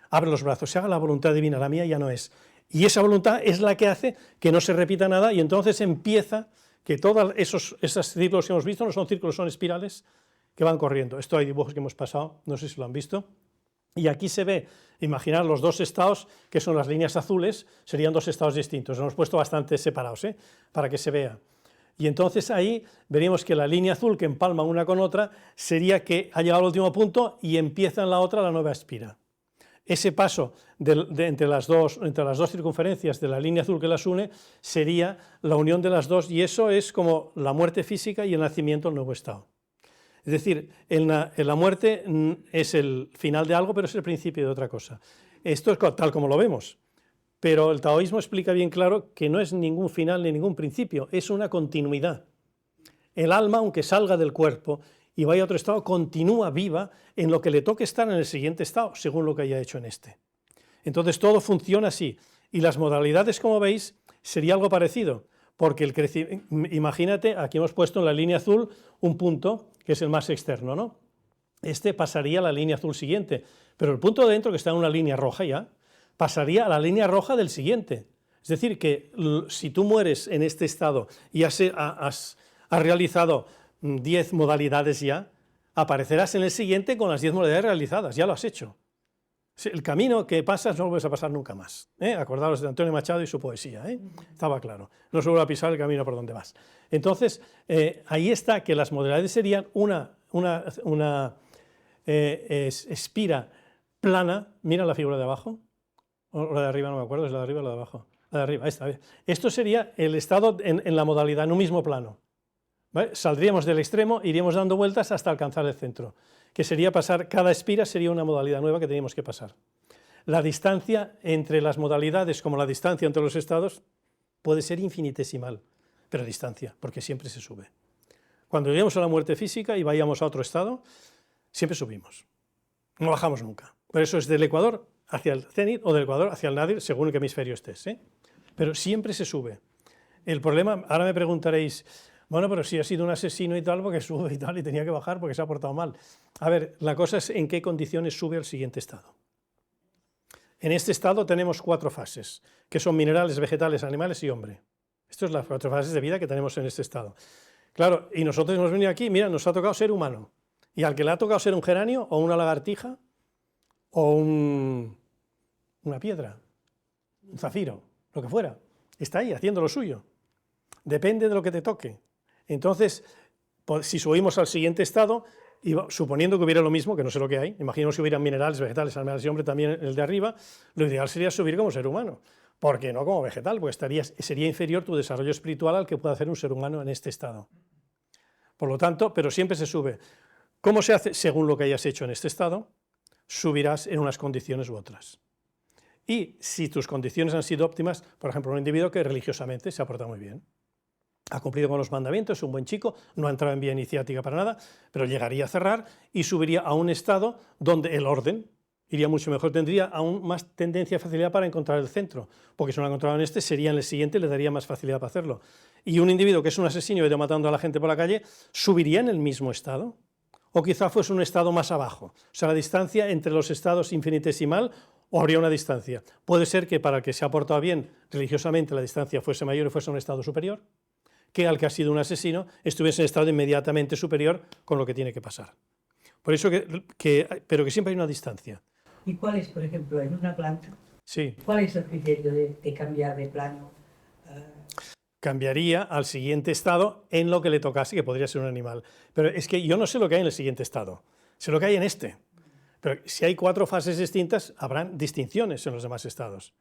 Abre los brazos, se haga la voluntad divina, la mía ya no es. Y esa voluntad es la que hace que no se repita nada y entonces empieza que todos esos círculos que hemos visto no son círculos, son espirales que van corriendo. Esto hay dibujos que hemos pasado, no sé si lo han visto. Y aquí se ve, imaginar los dos estados, que son las líneas azules, serían dos estados distintos. Los hemos puesto bastante separados, para que se vea. Y entonces ahí veríamos que la línea azul que empalma una con otra sería que ha llegado al último punto y empieza en la otra la nueva espira. Ese paso entre las dos circunferencias de la línea azul que las une sería la unión de las dos y eso es como la muerte física y el nacimiento del nuevo estado. Es decir, en la muerte es el final de algo, pero es el principio de otra cosa. Esto es tal como lo vemos, pero el taoísmo explica bien claro que no es ningún final ni ningún principio, es una continuidad. El alma, aunque salga del cuerpo y vaya a otro estado, continúa viva en lo que le toque estar en el siguiente estado, según lo que haya hecho en este. Entonces todo funciona así. Y las modalidades, como veis, sería algo parecido, porque el crecimiento, imagínate, aquí hemos puesto en la línea azul un punto, que es el más externo, ¿no? Este pasaría a la línea azul siguiente, pero el punto de dentro, que está en una línea roja ya, pasaría a la línea roja del siguiente. Es decir, que si tú mueres en este estado y has realizado 10 modalidades ya, aparecerás en el siguiente con las 10 modalidades realizadas, ya lo has hecho. El camino que pasas no lo vuelves a pasar nunca más. Acordaros de Antonio Machado y su poesía, estaba claro. No se vuelve a pisar el camino por donde vas. Entonces, ahí está que las modalidades serían una espira plana, mira la figura de abajo, o la de arriba, no me acuerdo, es la de arriba o la de abajo. La de arriba, esta. Esto sería el estado en la modalidad, en un mismo plano. ¿Vale? Saldríamos del extremo, iríamos dando vueltas hasta alcanzar el centro, que sería pasar, cada espira sería una modalidad nueva que teníamos que pasar. La distancia entre las modalidades, como la distancia entre los estados, puede ser infinitesimal, pero distancia, porque siempre se sube. Cuando lleguemos a la muerte física y vayamos a otro estado, siempre subimos, no bajamos nunca. Por eso es del ecuador hacia el cenit o del ecuador hacia el nadir, según en qué hemisferio estés, pero siempre se sube. El problema, ahora me preguntaréis, bueno, pero si ha sido un asesino y tal, porque sube y tal, y tenía que bajar porque se ha portado mal. A ver, la cosa es en qué condiciones sube al siguiente estado. En este estado tenemos 4 fases, que son minerales, vegetales, animales y hombre. Estas son las 4 fases de vida que tenemos en este estado. Claro, y nosotros hemos venido aquí, mira, nos ha tocado ser humano. Y al que le ha tocado ser un geranio, o una lagartija, o una piedra, un zafiro, lo que fuera, está ahí haciendo lo suyo. Depende de lo que te toque. Entonces, si subimos al siguiente estado, y suponiendo que hubiera lo mismo, que no sé lo que hay, imaginemos que hubieran minerales, vegetales, animales y hombre también el de arriba, lo ideal sería subir como ser humano, porque no como vegetal, porque sería inferior tu desarrollo espiritual al que puede hacer un ser humano en este estado. Por lo tanto, pero siempre se sube. ¿Cómo se hace? Según lo que hayas hecho en este estado, subirás en unas condiciones u otras. Y si tus condiciones han sido óptimas, por ejemplo, un individuo que religiosamente se ha portado muy bien, ha cumplido con los mandamientos, es un buen chico, no ha entrado en vía iniciática para nada, pero llegaría a cerrar y subiría a un estado donde el orden iría mucho mejor, tendría aún más tendencia y facilidad para encontrar el centro, porque si no lo ha encontrado en este, sería en el siguiente, le daría más facilidad para hacerlo. Y un individuo que es un asesino y ha ido matando a la gente por la calle, ¿subiría en el mismo estado? O quizá fuese un estado más abajo, o sea, la distancia entre los estados infinitesimal, o habría una distancia. Puede ser que para el que se ha portado bien religiosamente la distancia fuese mayor y fuese un estado superior, que al que ha sido un asesino estuviese en estado inmediatamente superior con lo que tiene que pasar. Por eso pero que siempre hay una distancia. ¿Y cuál es, por ejemplo, en una planta? Sí. ¿Cuál es el criterio de cambiar de plano? Cambiaría al siguiente estado en lo que le tocase, que podría ser un animal. Pero es que yo no sé lo que hay en el siguiente estado, sé lo que hay en este. Pero si hay 4 fases distintas, habrán distinciones en los demás estados.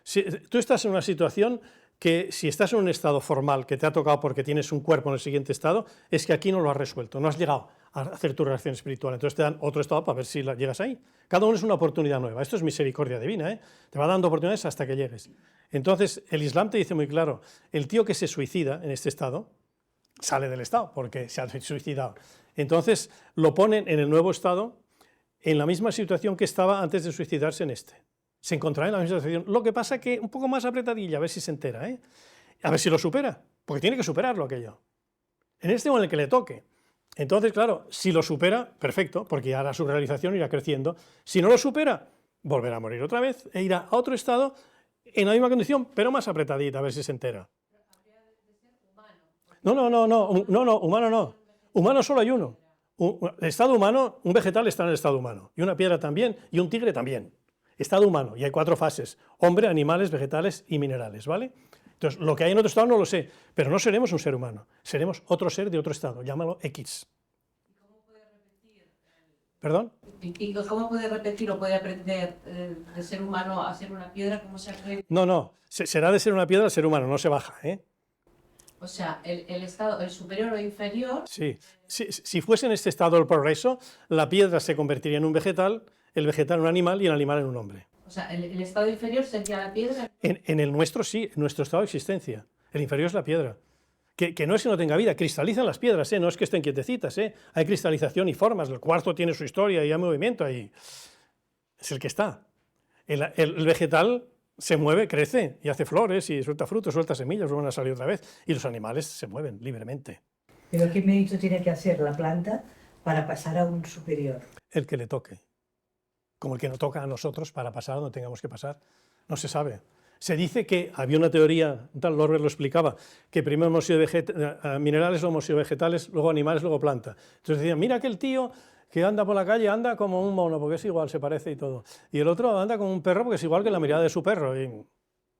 Si tú estás en una situación que si estás en un estado formal que te ha tocado porque tienes un cuerpo en el siguiente estado, es que aquí no lo has resuelto, no has llegado a hacer tu reacción espiritual. Entonces te dan otro estado para ver si llegas ahí. Cada uno es una oportunidad nueva. Esto es misericordia divina, ¿eh? Te va dando oportunidades hasta que llegues. Entonces, el Islam te dice muy claro, el tío que se suicida en este estado, sale del estado porque se ha suicidado. Entonces, lo ponen en el nuevo estado, en la misma situación que estaba antes de suicidarse en este. Se encontrará en la misma situación. Lo que pasa que un poco más apretadilla, a ver si se entera, ¿eh? A ver si lo supera, porque tiene que superarlo aquello. En este o en el que le toque. Entonces, claro, si lo supera, perfecto, porque ya hará su realización, irá creciendo. Si no lo supera, volverá a morir otra vez e irá a otro estado en la misma condición, pero más apretadita, a ver si se entera. No, humano no. Humano solo hay uno. El estado humano, un vegetal está en el estado humano, y una piedra también, y un tigre también. Estado humano, y hay 4 fases: hombre, animales, vegetales y minerales, ¿vale? Entonces, lo que hay en otro estado no lo sé, pero no seremos un ser humano, seremos otro ser de otro estado, llámalo X. ¿Cómo puede repetir? ¿Perdón? ¿Y cómo puede repetir o puede aprender de ser humano a ser una piedra? ¿Cómo se aprende? No, será de ser una piedra al ser humano, no se baja, ¿eh? O sea, el estado, el superior o inferior. Sí, si fuese en este estado del progreso, la piedra se convertiría en un vegetal, el vegetal en un animal y el animal en un hombre. O sea, el estado inferior sería la piedra. En el nuestro sí, en nuestro estado de existencia. El inferior es la piedra. Que no es que no tenga vida, cristalizan las piedras, no es que estén quietecitas, hay cristalización y formas, el cuarzo tiene su historia y hay movimiento ahí. Es el que está. El vegetal se mueve, crece y hace flores y suelta frutos, suelta semillas, van a salir otra vez. Y los animales se mueven libremente. Pero ¿qué mérito tiene que hacer la planta para pasar a un superior? El que le toque. Como el que nos toca a nosotros para pasar donde tengamos que pasar. No se sabe. Se dice que había una teoría, tal Lorber lo explicaba, que primero hemos sido minerales, luego hemos sido vegetales, luego animales, luego planta. Entonces decían, mira aquel tío que anda por la calle, anda como un mono, porque es igual, se parece y todo. Y el otro anda como un perro, porque es igual que la mirada de su perro. Y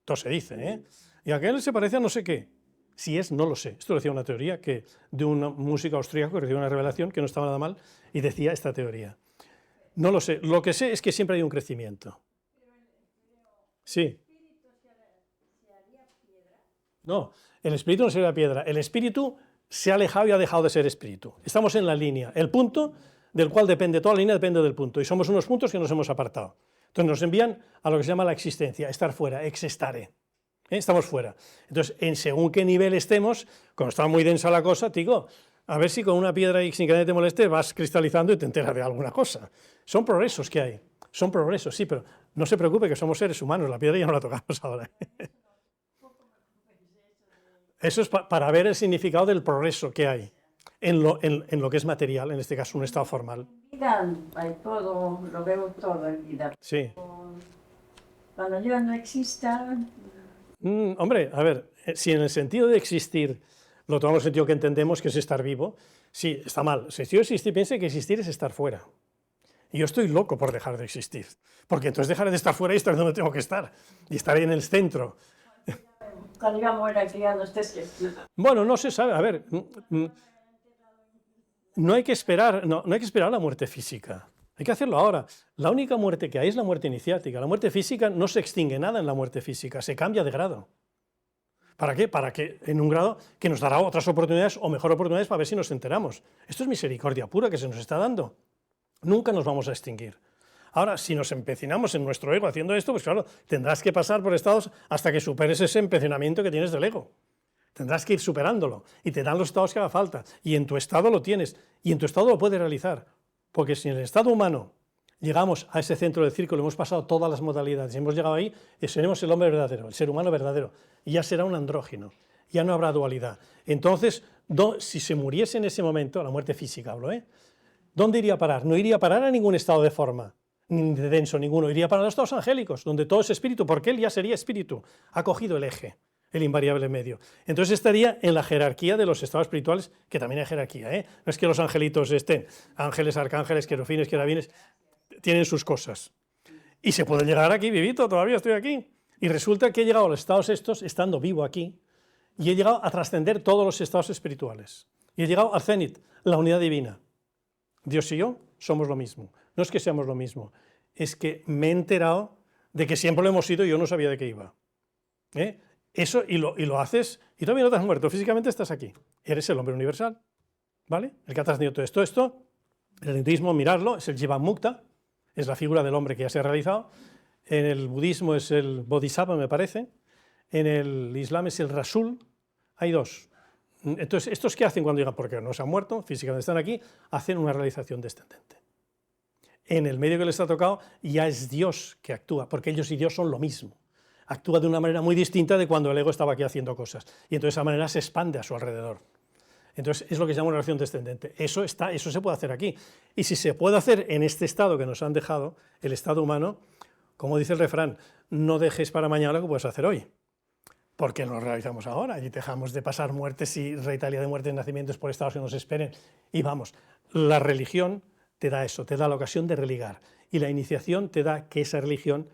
todo se dice, ¿eh? Y aquel se parece a no sé qué. Si es, no lo sé. Esto lo decía una teoría que, de un músico austríaco que recibió una revelación que no estaba nada mal y decía esta teoría. No lo sé. Lo que sé es que siempre hay un crecimiento. Sí. No, el espíritu no sería piedra. El espíritu se ha alejado y ha dejado de ser espíritu. Estamos en la línea. El punto del cual depende, toda la línea depende del punto. Y somos unos puntos que nos hemos apartado. Entonces nos envían a lo que se llama la existencia, estar fuera, existare. Estamos fuera. Entonces, en según qué nivel estemos, cuando está muy densa la cosa, digo, a ver si con una piedra y sin que nadie te moleste vas cristalizando y te enteras de alguna cosa. Son progresos que hay. Son progresos, sí, pero no se preocupe que somos seres humanos. La piedra ya no la tocamos ahora. Eso es para ver el significado del progreso que hay en lo que es material, en este caso un estado formal. Vida hay todo, lo veo todo en vida. Sí. Cuando yo no exista, Hombre, a ver, si en el sentido de existir lo tomamos en el sentido que entendemos que es estar vivo, sí, está mal. Si yo existir, piense que existir es estar fuera. Y yo estoy loco por dejar de existir, porque entonces dejaré de estar fuera y estar donde tengo que estar, y estaré en el centro. cuando yo muera, que ya no estés aquí. Bueno, no se sabe, a ver, no hay que esperar la muerte física, hay que hacerlo ahora. La única muerte que hay es la muerte iniciática. La muerte física no se extingue nada en la muerte física, se cambia de grado. ¿Para qué? Para que en un grado que nos dará otras oportunidades o mejor oportunidades para ver si nos enteramos. Esto es misericordia pura que se nos está dando. Nunca nos vamos a extinguir. Ahora, si nos empecinamos en nuestro ego haciendo esto, pues claro, tendrás que pasar por estados hasta que superes ese empecinamiento que tienes del ego. Tendrás que ir superándolo y te dan los estados que haga falta. Y en tu estado lo tienes. Y en tu estado lo puedes realizar. Porque si en el estado humano llegamos a ese centro del círculo, hemos pasado todas las modalidades y hemos llegado ahí, seremos el hombre verdadero, el ser humano verdadero. Y ya será un andrógino. Ya no habrá dualidad. Entonces, si se muriese en ese momento, la muerte física hablo, ¿dónde iría a parar? No iría a parar a ningún estado de forma, ni de denso ninguno. Iría para los estados angélicos, donde todo es espíritu, porque él ya sería espíritu. Ha cogido el eje, el invariable medio. Entonces estaría en la jerarquía de los estados espirituales, que también hay jerarquía. No es que los angelitos estén, ángeles, arcángeles, querufines, querubines, tienen sus cosas. Y se puede llegar aquí, vivito, todavía estoy aquí. Y resulta que he llegado a los estados estos, estando vivo aquí, y he llegado a trascender todos los estados espirituales. Y he llegado al cenit, la unidad divina. Dios y yo somos lo mismo. No es que seamos lo mismo, es que me he enterado de que siempre lo hemos sido y yo no sabía de qué iba. Eso, y lo haces, y todavía no te has muerto, físicamente estás aquí. Eres el hombre universal, ¿vale? El que ha trascendido todo esto En el hinduismo, mirarlo, es el Jivan Mukta, es la figura del hombre que ya se ha realizado. En el budismo es el Bodhisattva, me parece. En el Islam es el Rasul. Hay dos. Entonces, ¿estos qué hacen cuando llegan? Porque no se han muerto, físicamente están aquí, hacen una realización descendente. En el medio que les ha tocado ya es Dios que actúa, porque ellos y Dios son lo mismo. Actúa de una manera muy distinta de cuando el ego estaba aquí haciendo cosas. Y entonces de esa manera se expande a su alrededor. Entonces es lo que se llama una relación descendente. Eso se puede hacer aquí. Y si se puede hacer en este estado que nos han dejado, el estado humano, como dice el refrán, no dejes para mañana lo que puedes hacer hoy. Porque lo realizamos ahora y dejamos de pasar muertes y retalía de muertes y nacimientos por estados que nos esperen. Y vamos, la religión te da eso, te da la ocasión de religar. Y la iniciación te da que esa religión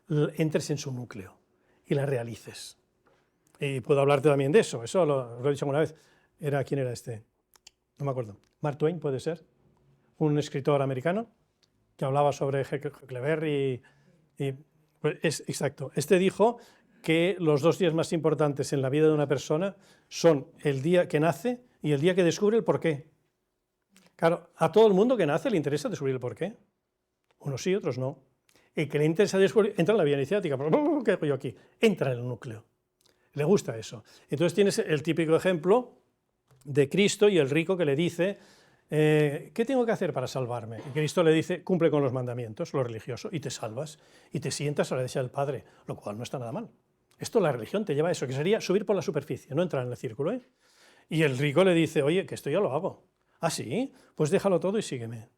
entres en su núcleo y la realices. Y puedo hablarte también de eso, lo he dicho alguna vez. ¿Quién era este? No me acuerdo. Mark Twain, puede ser, un escritor americano que hablaba sobre Huckleberry pues exacto. Este dijo que los 2 días más importantes en la vida de una persona son el día que nace y el día que descubre el porqué. Claro, a todo el mundo que nace le interesa descubrir el porqué. Unos sí, otros no. El que le interesa descubrir, entra en la vía iniciática. ¿Qué hago yo aquí? Entra en el núcleo. Le gusta eso. Entonces tienes el típico ejemplo de Cristo y el rico que le dice, ¿qué tengo que hacer para salvarme? Y Cristo le dice, cumple con los mandamientos, lo religioso, y te salvas, y te sientas a la derecha del Padre, lo cual no está nada mal. Esto, la religión te lleva a eso, que sería subir por la superficie, no entrar en el círculo, ¿eh? Y el rico le dice, oye, que esto ya lo hago. ¿Ah, sí? Pues déjalo todo y sígueme.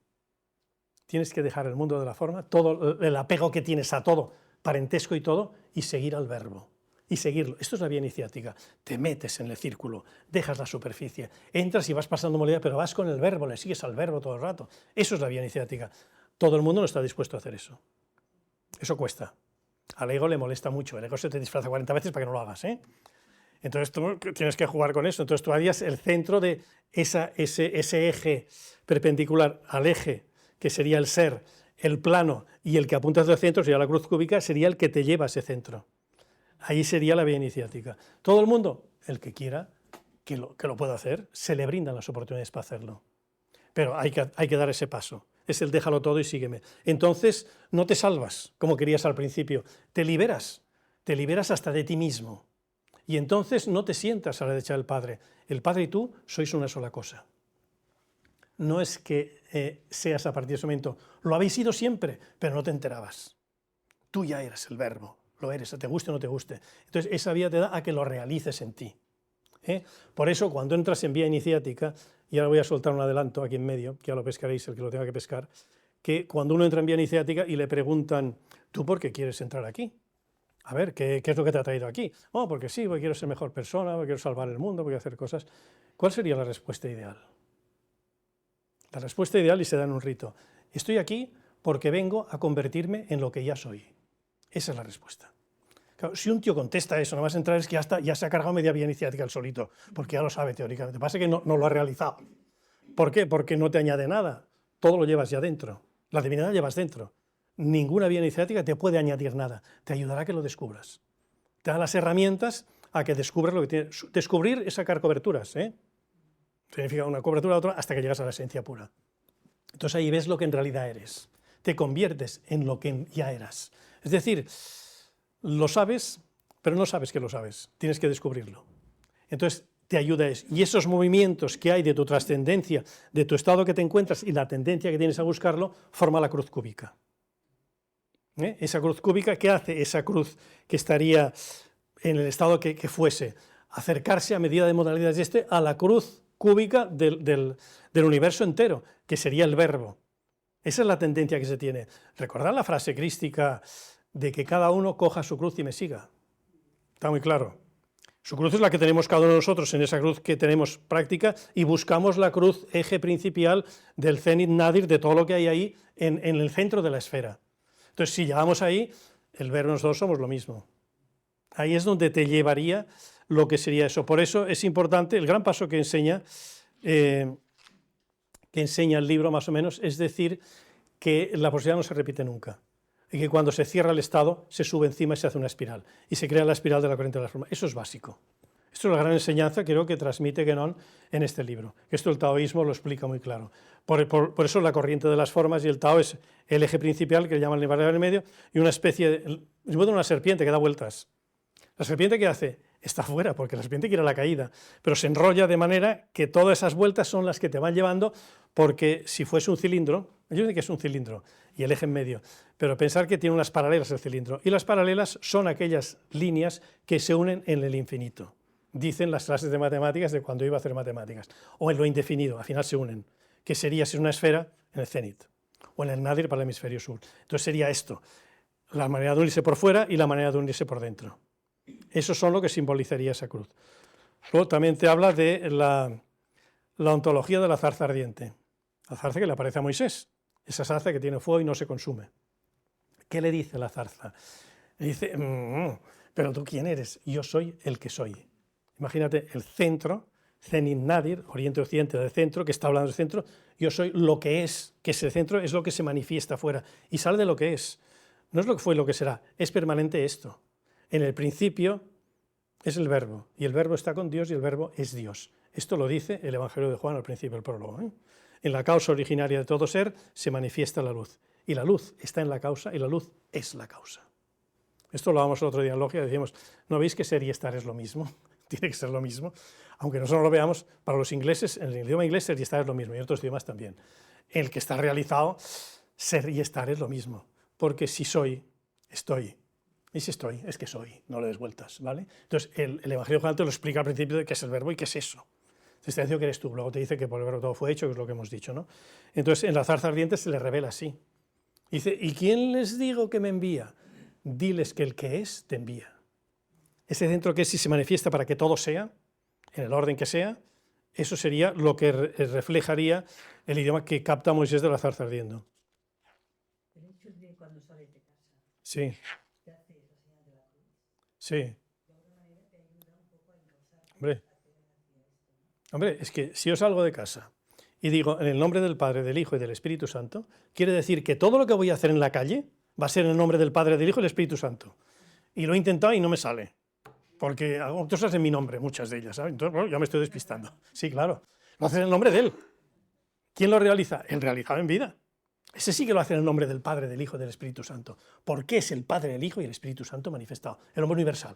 Tienes que dejar el mundo de la forma, todo el apego que tienes a todo, parentesco y todo, y seguir al verbo. Y seguirlo. Esto es la vía iniciática. Te metes en el círculo, dejas la superficie, entras y vas pasando molestia, pero vas con el verbo, le sigues al verbo todo el rato. Eso es la vía iniciática. Todo el mundo no está dispuesto a hacer eso. Eso cuesta. Al ego le molesta mucho. El ego se te disfraza 40 veces para que no lo hagas, ¿eh? Entonces tú tienes que jugar con eso. Entonces tú harías el centro de ese eje perpendicular al eje, que sería el ser, el plano, y el que apuntas del centro sería la cruz cúbica, sería el que te lleva a ese centro. Ahí sería la vía iniciática. Todo el mundo, el que quiera, que lo pueda hacer, se le brindan las oportunidades para hacerlo. Pero hay que dar ese paso. Es el déjalo todo y sígueme. Entonces no te salvas, como querías al principio, te liberas hasta de ti mismo. Y entonces no te sientas a la derecha del Padre. El Padre y tú sois una sola cosa. No es que seas a partir de ese momento, lo habéis sido siempre, pero no te enterabas. Tú ya eres el verbo. Lo eres, te guste o no te guste. Entonces, esa vía te da a que lo realices en ti. Por eso, cuando entras en vía iniciática, y ahora voy a soltar un adelanto aquí en medio, que ya lo pescaréis el que lo tenga que pescar, que cuando uno entra en vía iniciática y le preguntan, ¿tú por qué quieres entrar aquí? A ver, ¿qué es lo que te ha traído aquí? Oh, porque sí, porque quiero ser mejor persona, porque quiero salvar el mundo, porque quiero hacer cosas. ¿Cuál sería la respuesta ideal? La respuesta ideal, y se da en un rito, estoy aquí porque vengo a convertirme en lo que ya soy. Esa es la respuesta. Claro, si un tío contesta eso, no vas a entrar, es que ya se ha cargado media vía iniciática el solito, porque ya lo sabe teóricamente. Pasa que no lo ha realizado. ¿Por qué? Porque no te añade nada. Todo lo llevas ya dentro. La divinidad llevas dentro. Ninguna vía iniciática te puede añadir nada. Te ayudará a que lo descubras. Te da las herramientas a que descubras lo que tienes. Descubrir es sacar coberturas, ¿eh? Significa una cobertura a otra hasta que llegas a la esencia pura. Entonces ahí ves lo que en realidad eres. Te conviertes en lo que ya eras. Es decir, lo sabes, pero no sabes que lo sabes. Tienes que descubrirlo. Entonces te ayuda eso. Y esos movimientos que hay de tu trascendencia, de tu estado que te encuentras y la tendencia que tienes a buscarlo, forma la cruz cúbica. Esa cruz cúbica, ¿qué hace? Esa cruz que estaría en el estado que fuese, acercarse a medida de modalidades a la cruz cúbica del universo entero, que sería el verbo. Esa es la tendencia que se tiene. Recordad la frase crística de que cada uno coja su cruz y me siga. Está muy claro. Su cruz es la que tenemos cada uno de nosotros en esa cruz que tenemos práctica y buscamos la cruz eje principal del cenit nadir, de todo lo que hay ahí en el centro de la esfera. Entonces, si llegamos ahí, el verbo nosotros somos lo mismo. Ahí es donde te llevaría lo que sería eso. Por eso es importante, el gran paso que enseña el libro más o menos, es decir, que la posibilidad no se repite nunca. Y que cuando se cierra el estado, se sube encima y se hace una espiral. Y se crea la espiral de la corriente de la forma. Eso es básico. Esto es la gran enseñanza, creo, que transmite Guénon en este libro. Esto el taoísmo lo explica muy claro. Por eso la corriente de las formas y el Tao es el eje principal, que llaman el variable en medio, y una especie de una serpiente que da vueltas. La serpiente, ¿qué hace? Está fuera, porque la serpiente quiere la caída, pero se enrolla de manera que todas esas vueltas son las que te van llevando, porque si fuese un cilindro, yo sé que es un cilindro, y el eje en medio, pero pensar que tiene unas paralelas el cilindro, y las paralelas son aquellas líneas que se unen en el infinito. Dicen las clases de matemáticas de cuando iba a hacer matemáticas, o en lo indefinido, al final se unen, que sería si es una esfera en el cenit, o en el nadir para el hemisferio sur. Entonces sería esto, la manera de unirse por fuera y la manera de unirse por dentro. Eso son lo que simbolizaría esa cruz. Luego también te habla de la ontología de la zarza ardiente, la zarza que le aparece a Moisés, esa zarza que tiene fuego y no se consume. ¿Qué le dice la zarza? Le dice, pero tú ¿quién eres? Yo soy el que soy. Imagínate el centro, Zenit Nadir, Oriente-Occidente del centro, que está hablando del centro, yo soy lo que es el centro, es lo que se manifiesta afuera y sale de lo que es. No es lo que fue y lo que será, es permanente esto. En el principio es el verbo, y el verbo está con Dios y el verbo es Dios. Esto lo dice el Evangelio de Juan al principio del prólogo. En la causa originaria de todo ser se manifiesta la luz, y la luz está en la causa y la luz es la causa. Esto lo hablamos el otro día en Logia, decíamos, ¿no veis que ser y estar es lo mismo? Tiene que ser lo mismo. Aunque nosotros no lo veamos, para los ingleses, en el idioma inglés ser y estar es lo mismo, y en otros idiomas también. El que está realizado, ser y estar es lo mismo, porque si soy, estoy. Y si estoy, es que soy, no le des vueltas, ¿vale? Entonces, el Evangelio de Juan te lo explica al principio de qué es el verbo y qué es eso. Entonces te dice que eres tú, luego te dice que por el verbo todo fue hecho, que es lo que hemos dicho, ¿no? Entonces, en la zarza ardiente se le revela así. Dice, ¿y quién les digo que me envía? Diles que el que es, te envía. Ese centro que es y se manifiesta para que todo sea, en el orden que sea, eso sería lo que reflejaría el idioma que capta Moisés de la zarza ardiendo. El hecho de cuando sales de casa, Sí, te hace la señal de la cruz. sí. Hombre, es que si yo salgo de casa y digo en el nombre del Padre, del Hijo y del Espíritu Santo, quiere decir que todo lo que voy a hacer en la calle va a ser en el nombre del Padre, del Hijo y del Espíritu Santo. Y lo he intentado y no me sale, porque hago cosas en mi nombre, muchas de ellas, ¿sabes? Entonces, bueno, ya me estoy despistando. Sí, claro, lo haces en el nombre de Él. ¿Quién lo realiza? El realizado en vida. Ese sí que lo hace en el nombre del Padre, del Hijo y del Espíritu Santo, porque es el Padre, el Hijo y el Espíritu Santo manifestado, el hombre universal.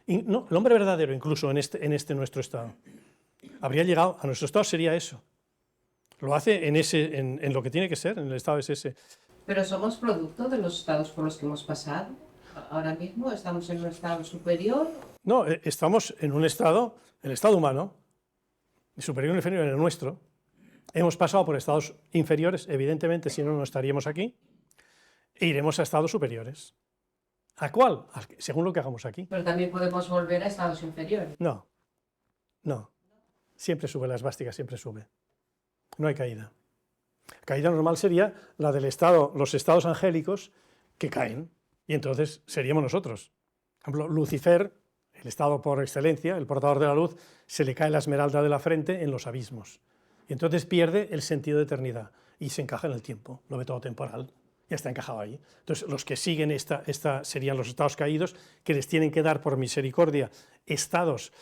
Y no, el hombre verdadero, incluso en este nuestro estado. Habría llegado, a nuestro estado sería eso. Lo hace en lo que tiene que ser, en el estado es ese. Pero somos producto de los estados por los que hemos pasado. Ahora mismo estamos en un estado superior. No, estamos en un estado, el estado humano, superior y inferior en el nuestro. Hemos pasado por estados inferiores, evidentemente, si no, no estaríamos aquí, e iremos a estados superiores. ¿A cuál? Según lo que hagamos aquí. Pero también podemos volver a estados inferiores. No, no. Siempre sube, la esvástica siempre sube. No hay caída. La caída normal sería la del estado, los estados angélicos que caen, y entonces seríamos nosotros. Por ejemplo, Lucifer, el estado por excelencia, el portador de la luz, se le cae la esmeralda de la frente en los abismos. Y entonces pierde el sentido de eternidad y se encaja en el tiempo, lo ve todo temporal, ya está encajado ahí. Entonces los que siguen esta serían los estados caídos, que les tienen que dar por misericordia estados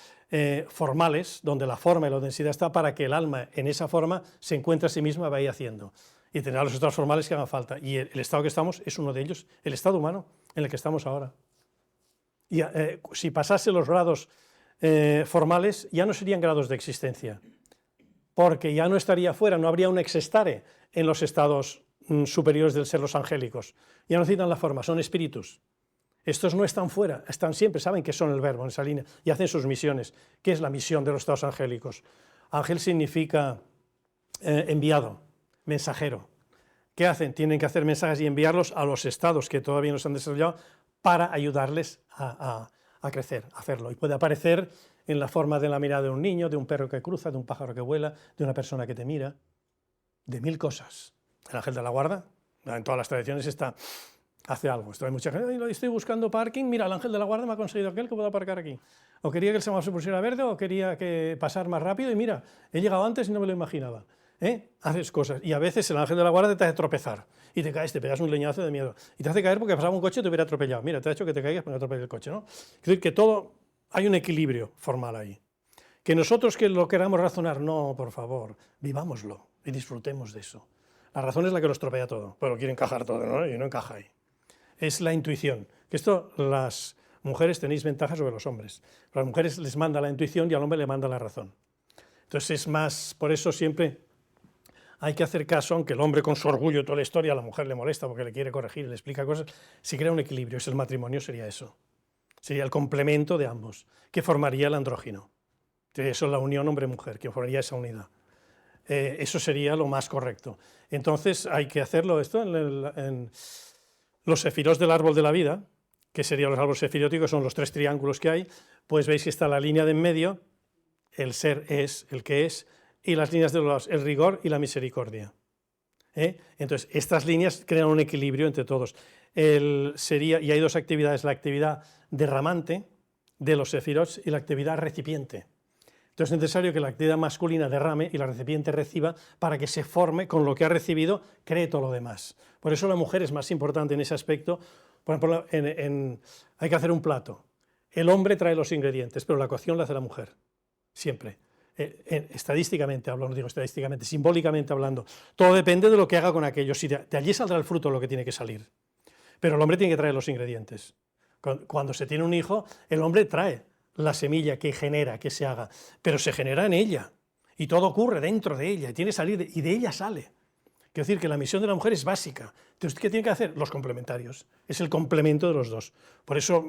formales, donde la forma y la densidad está, para que el alma en esa forma se encuentre a sí misma, vaya haciendo. Y tendrá los estados formales que hagan falta. Y el estado que estamos es uno de ellos, el estado humano en el que estamos ahora. Y si pasase los grados formales, ya no serían grados de existencia, porque ya no estaría fuera, no habría un exestare en los estados superiores del ser, los angélicos. Ya no necesitan la forma, son espíritus. Estos no están fuera, están siempre, saben que son el verbo en esa línea y hacen sus misiones. ¿Qué es la misión de los estados angélicos? Ángel significa enviado, mensajero. ¿Qué hacen? Tienen que hacer mensajes y enviarlos a los estados que todavía no se han desarrollado para ayudarles a crecer, a hacerlo. Y puede aparecer en la forma de la mirada de un niño, de un perro que cruza, de un pájaro que vuela, de una persona que te mira, de mil cosas. El ángel de la guarda, en todas las tradiciones está, hace algo. Hay mucha gente, estoy buscando parking, mira, el ángel de la guarda me ha conseguido aquel que puedo aparcar aquí. O quería que el semáforo se pusiera verde, o quería que pasar más rápido, y mira, he llegado antes y no me lo imaginaba. Haces cosas, y a veces el ángel de la guarda te hace tropezar, y te caes, te pegas un leñazo de miedo, y te hace caer porque pasaba un coche y te hubiera atropellado. Mira, te ha hecho que te caigas porque atropelle el coche, ¿no? Es decir, que todo Hay un equilibrio formal ahí. Que nosotros que lo queramos razonar, no, por favor, vivámoslo y disfrutemos de eso. La razón es la que lo estropea todo, pero quiere encajar todo, ¿no? Y no encaja ahí. Es la intuición. Que esto las mujeres tenéis ventaja sobre los hombres. A las mujeres les manda la intuición y al hombre le manda la razón. Entonces es más, por eso siempre hay que hacer caso, aunque el hombre con su orgullo y toda la historia a la mujer le molesta porque le quiere corregir y le explica cosas, si crea un equilibrio, es el matrimonio, sería eso. Sería el complemento de ambos, que formaría el andrógino. Eso es la unión hombre-mujer, que formaría esa unidad. Eso sería lo más correcto. Entonces hay que hacerlo esto en los sefirós del árbol de la vida, que serían los árboles sefiróticos, son los 3 triángulos que hay, pues veis que está la línea de en medio, el ser es, el que es, y las líneas de el rigor y la misericordia. Entonces, estas líneas crean un equilibrio entre todos. Y hay 2 actividades, la actividad derramante de los sefirot y la actividad recipiente. Entonces es necesario que la actividad masculina derrame y la recipiente reciba para que se forme con lo que ha recibido, cree todo lo demás. Por eso la mujer es más importante en ese aspecto. Por ejemplo, hay que hacer un plato. El hombre trae los ingredientes, pero la cocción la hace la mujer, siempre. Estadísticamente hablando, no digo estadísticamente, simbólicamente hablando, todo depende de lo que haga con aquello. Si de allí saldrá el fruto lo que tiene que salir. Pero el hombre tiene que traer los ingredientes. Cuando se tiene un hijo, el hombre trae la semilla que genera, que se haga, pero se genera en ella, y todo ocurre dentro de ella, y tiene que salir, y de ella sale. Quiero decir que la misión de la mujer es básica. Entonces, ¿qué tiene que hacer? Los complementarios. Es el complemento de los dos. Por eso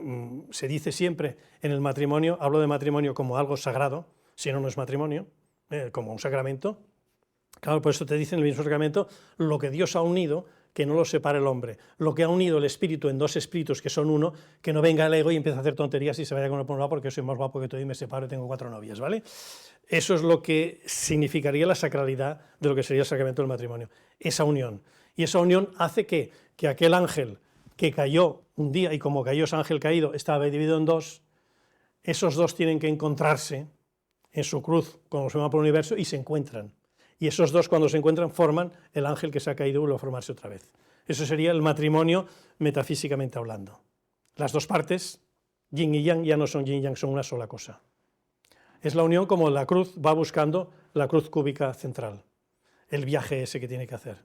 se dice siempre en el matrimonio, hablo de matrimonio como algo sagrado, si no, no es matrimonio, como un sacramento. Claro, por eso te dice en el mismo sacramento, lo que Dios ha unido, que no lo separe el hombre. Lo que ha unido el espíritu en 2 espíritus que son uno, que no venga el ego y empiece a hacer tonterías y se vaya con uno por un lado porque soy más guapo que tú y me separo y tengo 4 novias, ¿vale? Eso es lo que significaría la sacralidad de lo que sería el sacramento del matrimonio, esa unión. Y esa unión hace que aquel ángel que cayó un día, y como cayó ese ángel caído, estaba dividido en 2, esos 2 tienen que encontrarse en su cruz, como se llama por el universo, y se encuentran. Y esos 2 cuando se encuentran forman el ángel que se ha caído y vuelve a formarse otra vez. Eso sería el matrimonio metafísicamente hablando. Las 2 partes, yin y yang, ya no son yin y yang, son una sola cosa. Es la unión como la cruz va buscando la cruz cúbica central, el viaje ese que tiene que hacer.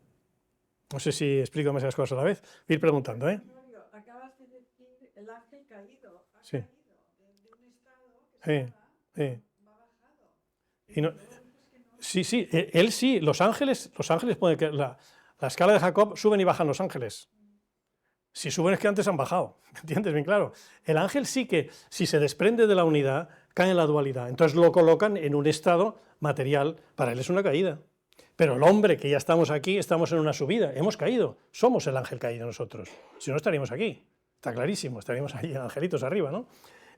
No sé si explico demasiadas cosas a la vez. Voy a ir preguntando, ¿eh? Acabas de decir el ángel caído. Ha Sí. caído de un estado que Sí. va bajado. Y no, sí, él sí, los ángeles pueden que la escala de Jacob suben y bajan los ángeles. Si suben es que antes han bajado, ¿entiendes? Bien claro. El ángel sí que, si se desprende de la unidad, cae en la dualidad. Entonces lo colocan en un estado material, para él es una caída. Pero el hombre, que ya estamos aquí, estamos en una subida, hemos caído, somos el ángel caído nosotros. Si no, estaríamos aquí, está clarísimo, estaríamos ahí angelitos arriba, ¿no?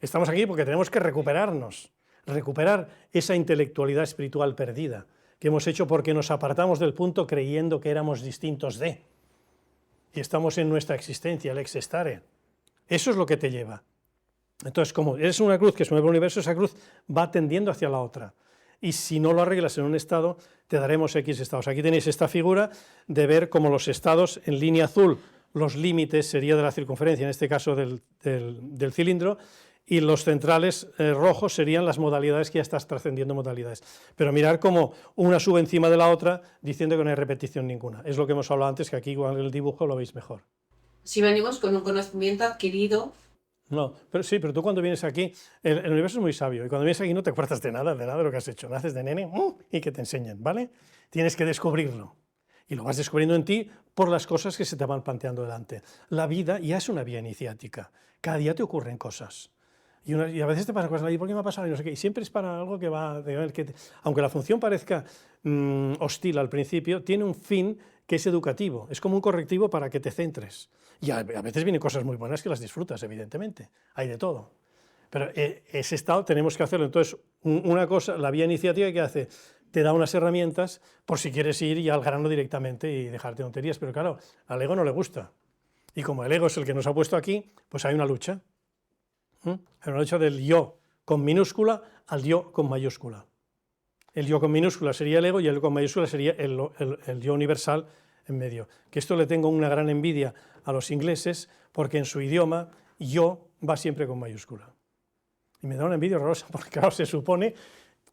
Estamos aquí porque tenemos que recuperarnos, recuperar esa intelectualidad espiritual perdida que hemos hecho porque nos apartamos del punto creyendo que éramos distintos de. Y estamos en nuestra existencia, el ex estare. Eso es lo que te lleva. Entonces, como eres una cruz que se mueve el universo, esa cruz va tendiendo hacia la otra. Y si no lo arreglas en un estado, te daremos X estados. Aquí tenéis esta figura de ver cómo los estados en línea azul, los límites sería de la circunferencia, en este caso del cilindro, y los centrales rojos serían las modalidades que ya estás trascendiendo modalidades. Pero mirar cómo una sube encima de la otra diciendo que no hay repetición ninguna. Es lo que hemos hablado antes, que aquí igual el dibujo lo veis mejor. Si venimos con un conocimiento adquirido. No, pero sí, pero tú cuando vienes aquí, el universo es muy sabio, y cuando vienes aquí no te acuerdas de nada de lo que has hecho. Naces de nene y que te enseñan, ¿vale? Tienes que descubrirlo. Y lo vas descubriendo en ti por las cosas que se te van planteando delante. La vida ya es una vía iniciática. Cada día te ocurren cosas. Y a veces te pasan cosas, ¿y por qué me ha pasado? Y no sé qué. Y siempre es para algo que va... aunque la función parezca hostil al principio, tiene un fin que es educativo. Es como un correctivo para que te centres. Y a veces vienen cosas muy buenas que las disfrutas, evidentemente. Hay de todo. Pero ese estado tenemos que hacerlo. Entonces, una cosa, la vía iniciativa que hace, te da unas herramientas por si quieres ir ya al grano directamente y dejarte tonterías. Pero claro, al ego no le gusta. Y como el ego es el que nos ha puesto aquí, pues hay una lucha. Hay una lucha del yo con minúscula al yo con mayúscula. El yo con minúscula sería el ego y el con mayúscula sería el yo universal en medio. Que esto le tengo una gran envidia a los ingleses porque en su idioma yo va siempre con mayúscula. Y me da una envidia horrorosa, porque claro, se supone,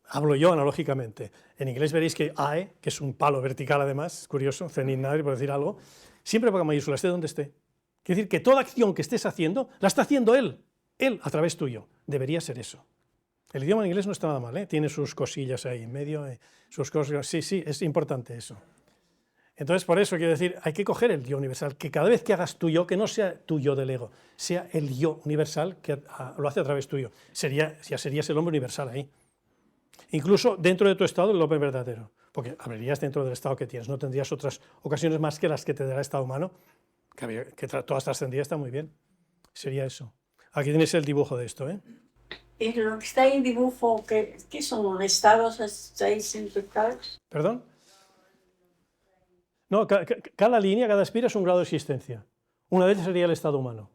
hablo yo analógicamente, en inglés veréis que AE, que es un palo vertical además, es curioso, cenit nadie por decir algo, siempre ponga mayúscula, esté donde esté. Quiere decir que toda acción que estés haciendo, la está haciendo él a través tuyo. Debería ser eso. El idioma en inglés no está nada mal, ¿eh? Tiene sus cosillas ahí en medio, sus cosas, sí, es importante eso. Entonces, por eso quiero decir, hay que coger el yo universal, que cada vez que hagas tu yo, que no sea tu yo del ego, sea el yo universal que lo hace a través tuyo. Ya serías el hombre universal ahí. Incluso dentro de tu estado, el hombre verdadero, porque hablarías dentro del estado que tienes, no tendrías otras ocasiones más que las que te dará el estado humano, que todas trascendidas, está muy bien. Sería eso. Aquí tenéis el dibujo de esto, ¿eh? Y lo que está en dibujo, ¿qué son estados estáis infectados? ¿Perdón? No, cada línea, cada espira es un grado de existencia. Una de ellas sería el estado humano.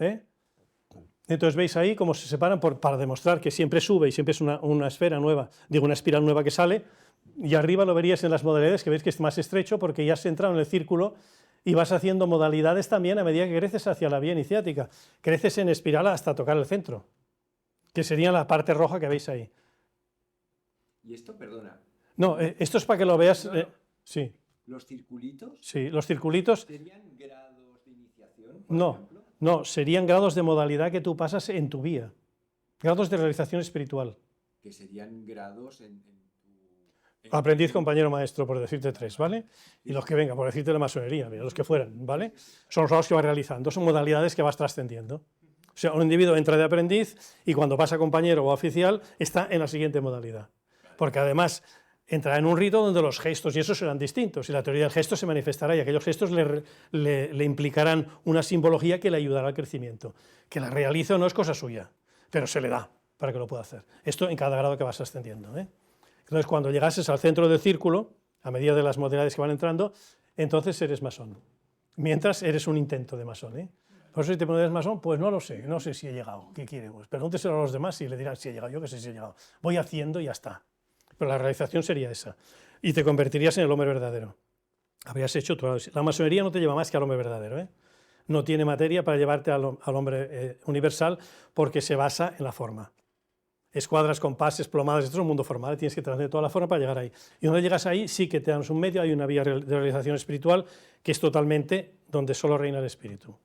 ¿Eh? Entonces veis ahí cómo se separan para demostrar que siempre sube y siempre es una esfera nueva, digo una espiral nueva que sale, y arriba lo veríais en las modalidades, que veis que es más estrecho porque ya has entrado en el círculo y vas haciendo modalidades también a medida que creces hacia la vía iniciática. Creces en espiral hasta tocar el centro, que sería la parte roja que veis ahí. ¿Y esto, perdona? No, esto es para que lo veas. Sí. ¿Los circulitos? Sí, los circulitos. ¿Serían grados de iniciación? No, no, serían grados de modalidad que tú pasas en tu vía. Grados de realización espiritual. Que serían grados en Aprendiz, compañero, maestro, por decirte 3, ¿vale? Y los que vengan, por decirte la masonería, mira, los que fueran, ¿vale? Son los grados que vas realizando, son modalidades que vas trascendiendo. O sea, un individuo entra de aprendiz y cuando pasa a compañero o a oficial está en la siguiente modalidad. Porque además entrará en un rito donde los gestos y eso serán distintos, y la teoría del gesto se manifestará y aquellos gestos le implicarán una simbología que le ayudará al crecimiento. Que la realice o no es cosa suya, pero se le da para que lo pueda hacer. Esto en cada grado que vas ascendiendo, ¿eh? Entonces, cuando llegases al centro del círculo, a medida de las modalidades que van entrando, entonces eres masón. Mientras eres un intento de masón, ¿eh? Por eso si te pones masón, pues no lo sé, no sé si he llegado. ¿Qué quiere? Pues pregúnteselo a los demás y le dirán si he llegado. Yo que sé si he llegado. Voy haciendo y ya está. Pero la realización sería esa. Y te convertirías en el hombre verdadero. Habrías hecho tu... La masonería no te lleva más que al hombre verdadero, ¿eh? No tiene materia para llevarte al hombre universal porque se basa en la forma. Escuadras, compases, plomadas, esto es un mundo formal, tienes que trascender toda la forma para llegar ahí. Y cuando llegas ahí, sí que te damos un medio, hay una vía de realización espiritual que es totalmente donde solo reina el espíritu.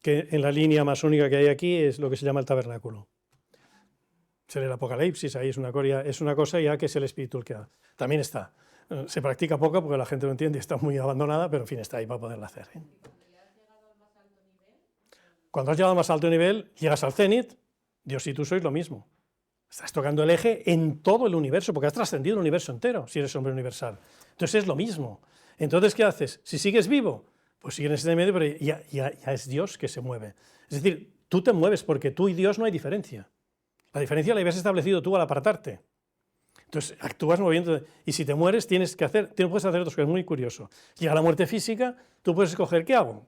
Que en la línea masónica que hay aquí es lo que se llama el tabernáculo. Se lee el Apocalipsis, ahí es una cosa ya que es el espíritu el que da. También está. Se practica poco porque la gente no entiende, está muy abandonada, pero en fin, está ahí para poderla hacer, ¿eh? Cuando has llegado al más alto nivel, llegas al cenit, Dios y tú sois lo mismo. Estás tocando el eje en todo el universo, porque has trascendido el universo entero, si eres hombre universal. Entonces es lo mismo. Entonces, ¿qué haces? Si sigues vivo, pues sigues en ese medio, pero ya es Dios que se mueve. Es decir, tú te mueves porque tú y Dios no hay diferencia. La diferencia la habías establecido tú al apartarte. Entonces, actúas moviendo. Y si te mueres, tú puedes hacer dos cosas, muy curioso. Llega la muerte física, tú puedes escoger, ¿qué hago?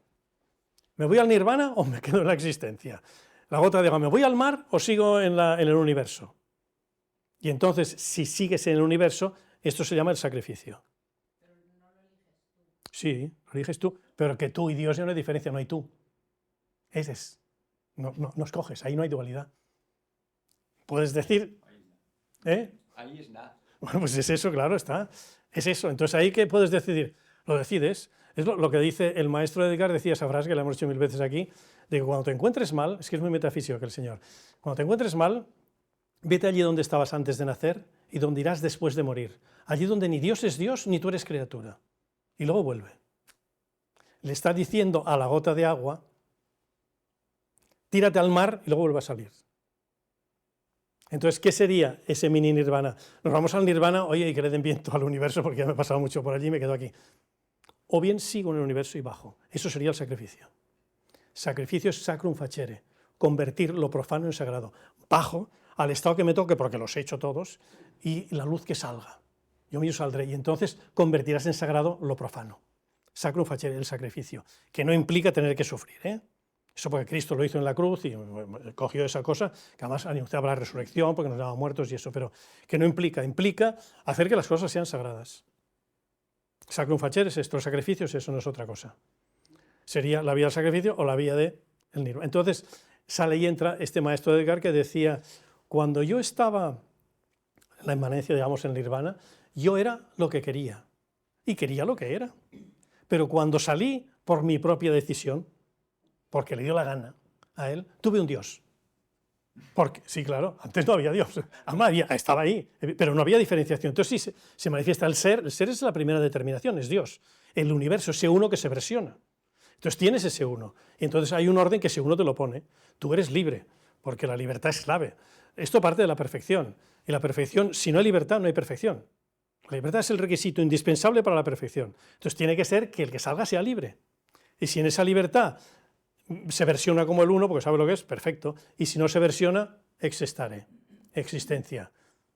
¿Me voy al nirvana o me quedo en la existencia? La gota de agua, ¿me voy al mar o sigo en el universo? Y entonces, si sigues en el universo, esto se llama el sacrificio. Pero no lo eliges tú. Sí, lo eliges tú, pero que tú y Dios ya no hay diferencia, no hay tú. Eres. No escoges, ahí no hay dualidad. Puedes decir... ¿eh? Ahí es nada. Bueno, pues es eso, claro, está. Es eso. Entonces, ahí ¿qué puedes decidir? Lo decides. Es lo que dice el maestro de Edgar, decía esa frase que la hemos hecho 1000 veces aquí, de que cuando te encuentres mal, es que es muy metafísico que el Señor, cuando te encuentres mal, vete allí donde estabas antes de nacer y donde irás después de morir. Allí donde ni Dios es Dios ni tú eres criatura. Y luego vuelve. Le está diciendo a la gota de agua, tírate al mar y luego vuelve a salir. Entonces, ¿qué sería ese mini nirvana? Nos vamos al nirvana, oye, y que le den viento al universo porque ya me he pasado mucho por allí y me quedo aquí. O bien sigo en el universo y bajo. Eso sería el sacrificio. Sacrificio es sacrum facere, convertir lo profano en sagrado. Bajo al estado que me toque, porque los he hecho todos, y la luz que salga. Yo mismo saldré, y entonces convertirás en sagrado lo profano. Sacrum facere, el sacrificio, que no implica tener que sufrir, ¿eh? Eso porque Cristo lo hizo en la cruz y cogió esa cosa, que además anunciaba la resurrección porque nos daban muertos y eso, pero que no implica hacer que las cosas sean sagradas. Sacrum facere es esto, los sacrificios, eso no es otra cosa. Sería la vía del sacrificio o la vía del nirvana. Entonces, sale y entra este maestro de Edgar que decía, cuando yo estaba en la inmanencia, digamos, en Nirvana, yo era lo que quería y quería lo que era. Pero cuando salí por mi propia decisión, porque le dio la gana a él, tuve un Dios. Porque, sí, claro, antes no había Dios, estaba ahí, pero no había diferenciación. Entonces sí se manifiesta el ser es la primera determinación, es Dios. El universo, ese uno que se versiona. Entonces tienes ese uno, y entonces hay un orden que ese uno te lo pone. Tú eres libre, porque la libertad es clave. Esto parte de la perfección, y la perfección, si no hay libertad, no hay perfección. La libertad es el requisito indispensable para la perfección. Entonces tiene que ser que el que salga sea libre. Y si en esa libertad se versiona como el uno, porque sabe lo que es, perfecto. Y si no se versiona, existare, existencia,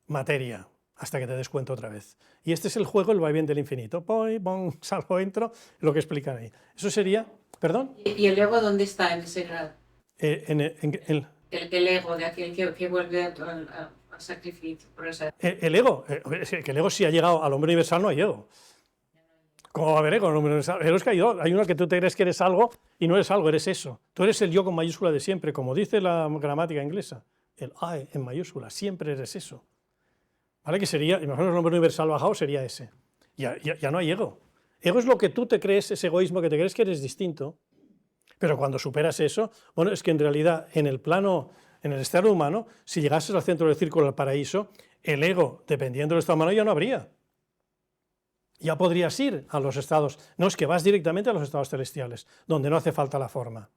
materia, hasta que te des cuenta otra vez. Y este es el juego, el vaivén del infinito. Voy, bon, salgo, entro, lo que explican ahí. Eso sería, ¿perdón? ¿Y el ego dónde está en ese grado? El El ego de aquel que vuelve al sacrificio. Por esa... el ego, que el ego si ha llegado al hombre universal no hay ego. ¿Cómo va a haber ego en el hombre universal? El ego es que hay uno que tú te crees que eres algo y no eres algo, eres eso. Tú eres el yo con mayúscula de siempre, como dice la gramática inglesa. El I en mayúscula, siempre eres eso. ¿Vale? Que sería, imagínate el hombre universal bajado sería ese. Ya no hay ego. Ego es lo que tú te crees, ese egoísmo que te crees que eres distinto. Pero cuando superas eso, bueno, es que en realidad en el plano, en el estado humano, si llegases al centro del círculo del paraíso, el ego, dependiendo del estado humano, ya no habría. Ya podrías ir a los estados, no es que vas directamente a los estados celestiales, donde no hace falta la forma.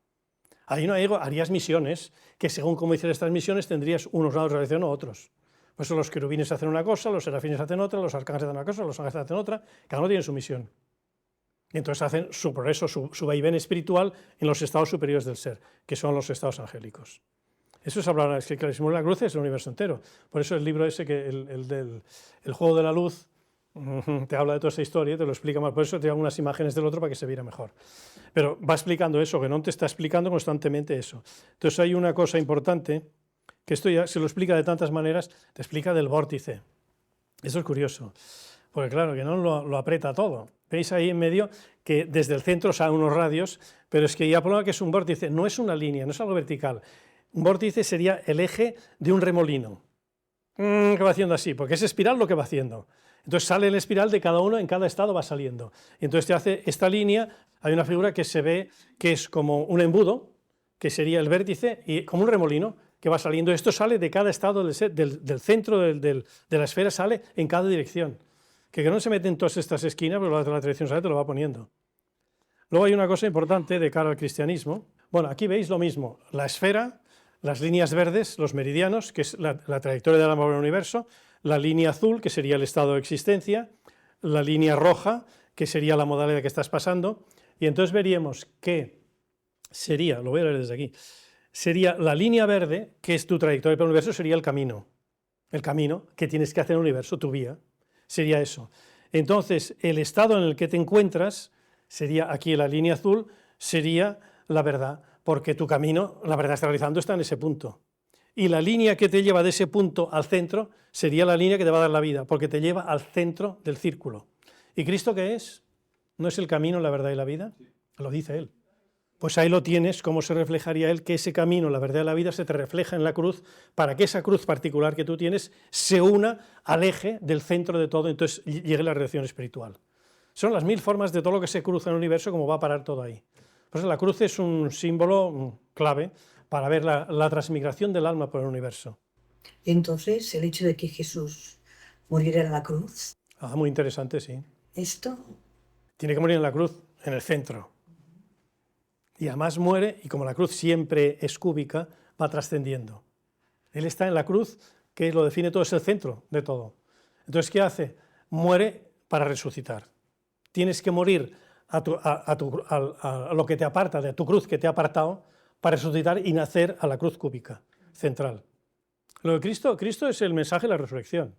Ahí no hay ego, harías misiones, que según cómo hicieras estas misiones tendrías unos grados de realización o otros. Por eso los querubines hacen una cosa, los serafines hacen otra, los arcángeles hacen una cosa, los ángeles hacen otra, cada uno tiene su misión. Y entonces hacen su progreso, su vaivén espiritual en los estados superiores del ser, que son los estados angélicos. Eso es hablar, es que el Simón de la Cruz es el universo entero. Por eso el libro ese, que el juego de la luz, te habla de toda esta historia, te lo explica más, por eso te hago unas imágenes del otro para que se viera mejor. Pero va explicando eso, que no te está explicando constantemente eso. Entonces hay una cosa importante, que esto ya se lo explica de tantas maneras, te explica del vórtice. Eso es curioso, porque claro, que no lo aprieta todo. Veis ahí en medio que desde el centro salen unos radios, pero es que ya por lo que es un vórtice, no es una línea, no es algo vertical. Un vórtice sería el eje de un remolino, que va haciendo así, porque es espiral lo que va haciendo. Entonces sale el espiral de cada uno, en cada estado va saliendo. Y entonces te hace esta línea, hay una figura que se ve que es como un embudo, que sería el vértice, y como un remolino que va saliendo. Esto sale de cada estado del centro de la esfera, sale en cada dirección. Que no se mete en todas estas esquinas, pero la tradición sabe te lo va poniendo. Luego hay una cosa importante de cara al cristianismo. Bueno, aquí veis lo mismo, la esfera, las líneas verdes, los meridianos, que es la trayectoria del amor del universo, la línea azul, que sería el estado de existencia, la línea roja, que sería la modalidad que estás pasando, y entonces veríamos que sería, lo voy a leer desde aquí, sería la línea verde, que es tu trayectoria por el universo, sería el camino que tienes que hacer en el universo, tu vía, sería eso. Entonces, el estado en el que te encuentras, sería aquí la línea azul, sería la verdad, porque tu camino, la verdad está realizando, está en ese punto. Y la línea que te lleva de ese punto al centro sería la línea que te va a dar la vida, porque te lleva al centro del círculo. ¿Y Cristo qué es? ¿No es el camino, la verdad y la vida? Lo dice Él. Pues ahí lo tienes, cómo se reflejaría Él, que ese camino, la verdad y la vida, se te refleja en la cruz, para que esa cruz particular que tú tienes se una al eje del centro de todo, entonces llegue la relación espiritual. Son las 1000 formas de todo lo que se cruza en el universo, cómo va a parar todo ahí. Pues la cruz es un símbolo clave para ver la transmigración del alma por el universo. Entonces, el hecho de que Jesús muriera en la cruz, Muy interesante, sí. esto, Tiene que morir en la cruz, en el centro. Y además muere, y como la cruz siempre es cúbica, va trascendiendo. Él está en la cruz, que lo define todo, es el centro de todo. Entonces, ¿qué hace? Muere para resucitar. Tienes que morir a lo que te aparta, de tu cruz que te ha apartado, para resucitar y nacer a la cruz cúbica, central. Lo de Cristo es el mensaje de la resurrección.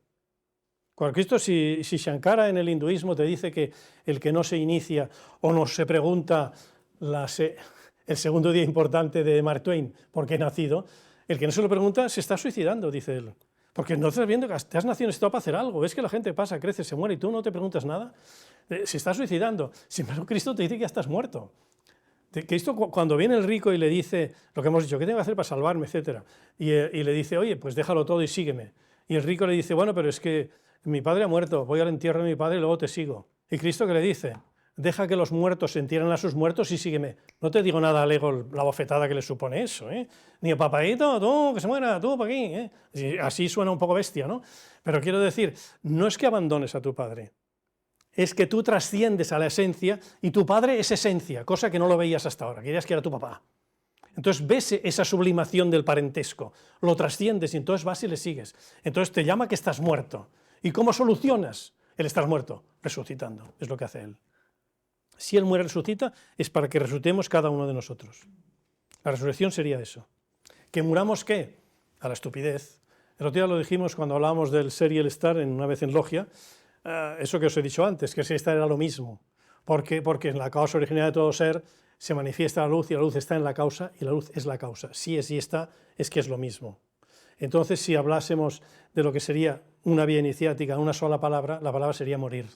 Cuando Cristo, si Shankara en el hinduismo te dice que el que no se inicia o no se pregunta el segundo día importante de Mark Twain, ¿por qué he nacido? El que no se lo pregunta se está suicidando, dice él. Porque no estás viendo que te has nacido necesitado para hacer algo. Ves que la gente pasa, crece, se muere y tú no te preguntas nada. Se está suicidando. Sin embargo, Cristo te dice que ya estás muerto. Que esto cuando viene el rico y le dice lo que hemos dicho, ¿qué tengo que hacer para salvarme, etcétera? Y le dice, oye, pues déjalo todo y sígueme. Y el rico le dice, bueno, pero es que mi padre ha muerto, voy al entierro de mi padre y luego te sigo. ¿Y Cristo qué le dice? Deja que los muertos se entierren a sus muertos y sígueme. No te digo nada al ego, la bofetada que le supone eso, ¿eh? Ni el papadito, tú, que se muera, tú, para aquí, ¿eh? Así suena un poco bestia, ¿no? Pero quiero decir, no es que abandones a tu padre, es que tú trasciendes a la esencia y tu padre es esencia, cosa que no lo veías hasta ahora, creías que era tu papá. Entonces ves esa sublimación del parentesco, lo trasciendes y entonces vas y le sigues. Entonces te llama que estás muerto. ¿Y cómo solucionas el estar muerto? Resucitando, es lo que hace él. Si él muere y resucita, es para que resucitemos cada uno de nosotros. La resurrección sería eso. ¿Que muramos qué? A la estupidez. El otro día lo dijimos cuando hablábamos del ser y el estar, una vez en logia, eso que os he dicho antes, que el ser y estar era lo mismo. Porque en la causa original de todo ser se manifiesta la luz y la luz está en la causa y la luz es la causa. Si es y está, es que es lo mismo. Entonces, si hablásemos de lo que sería una vía iniciática, una sola palabra, la palabra sería morir.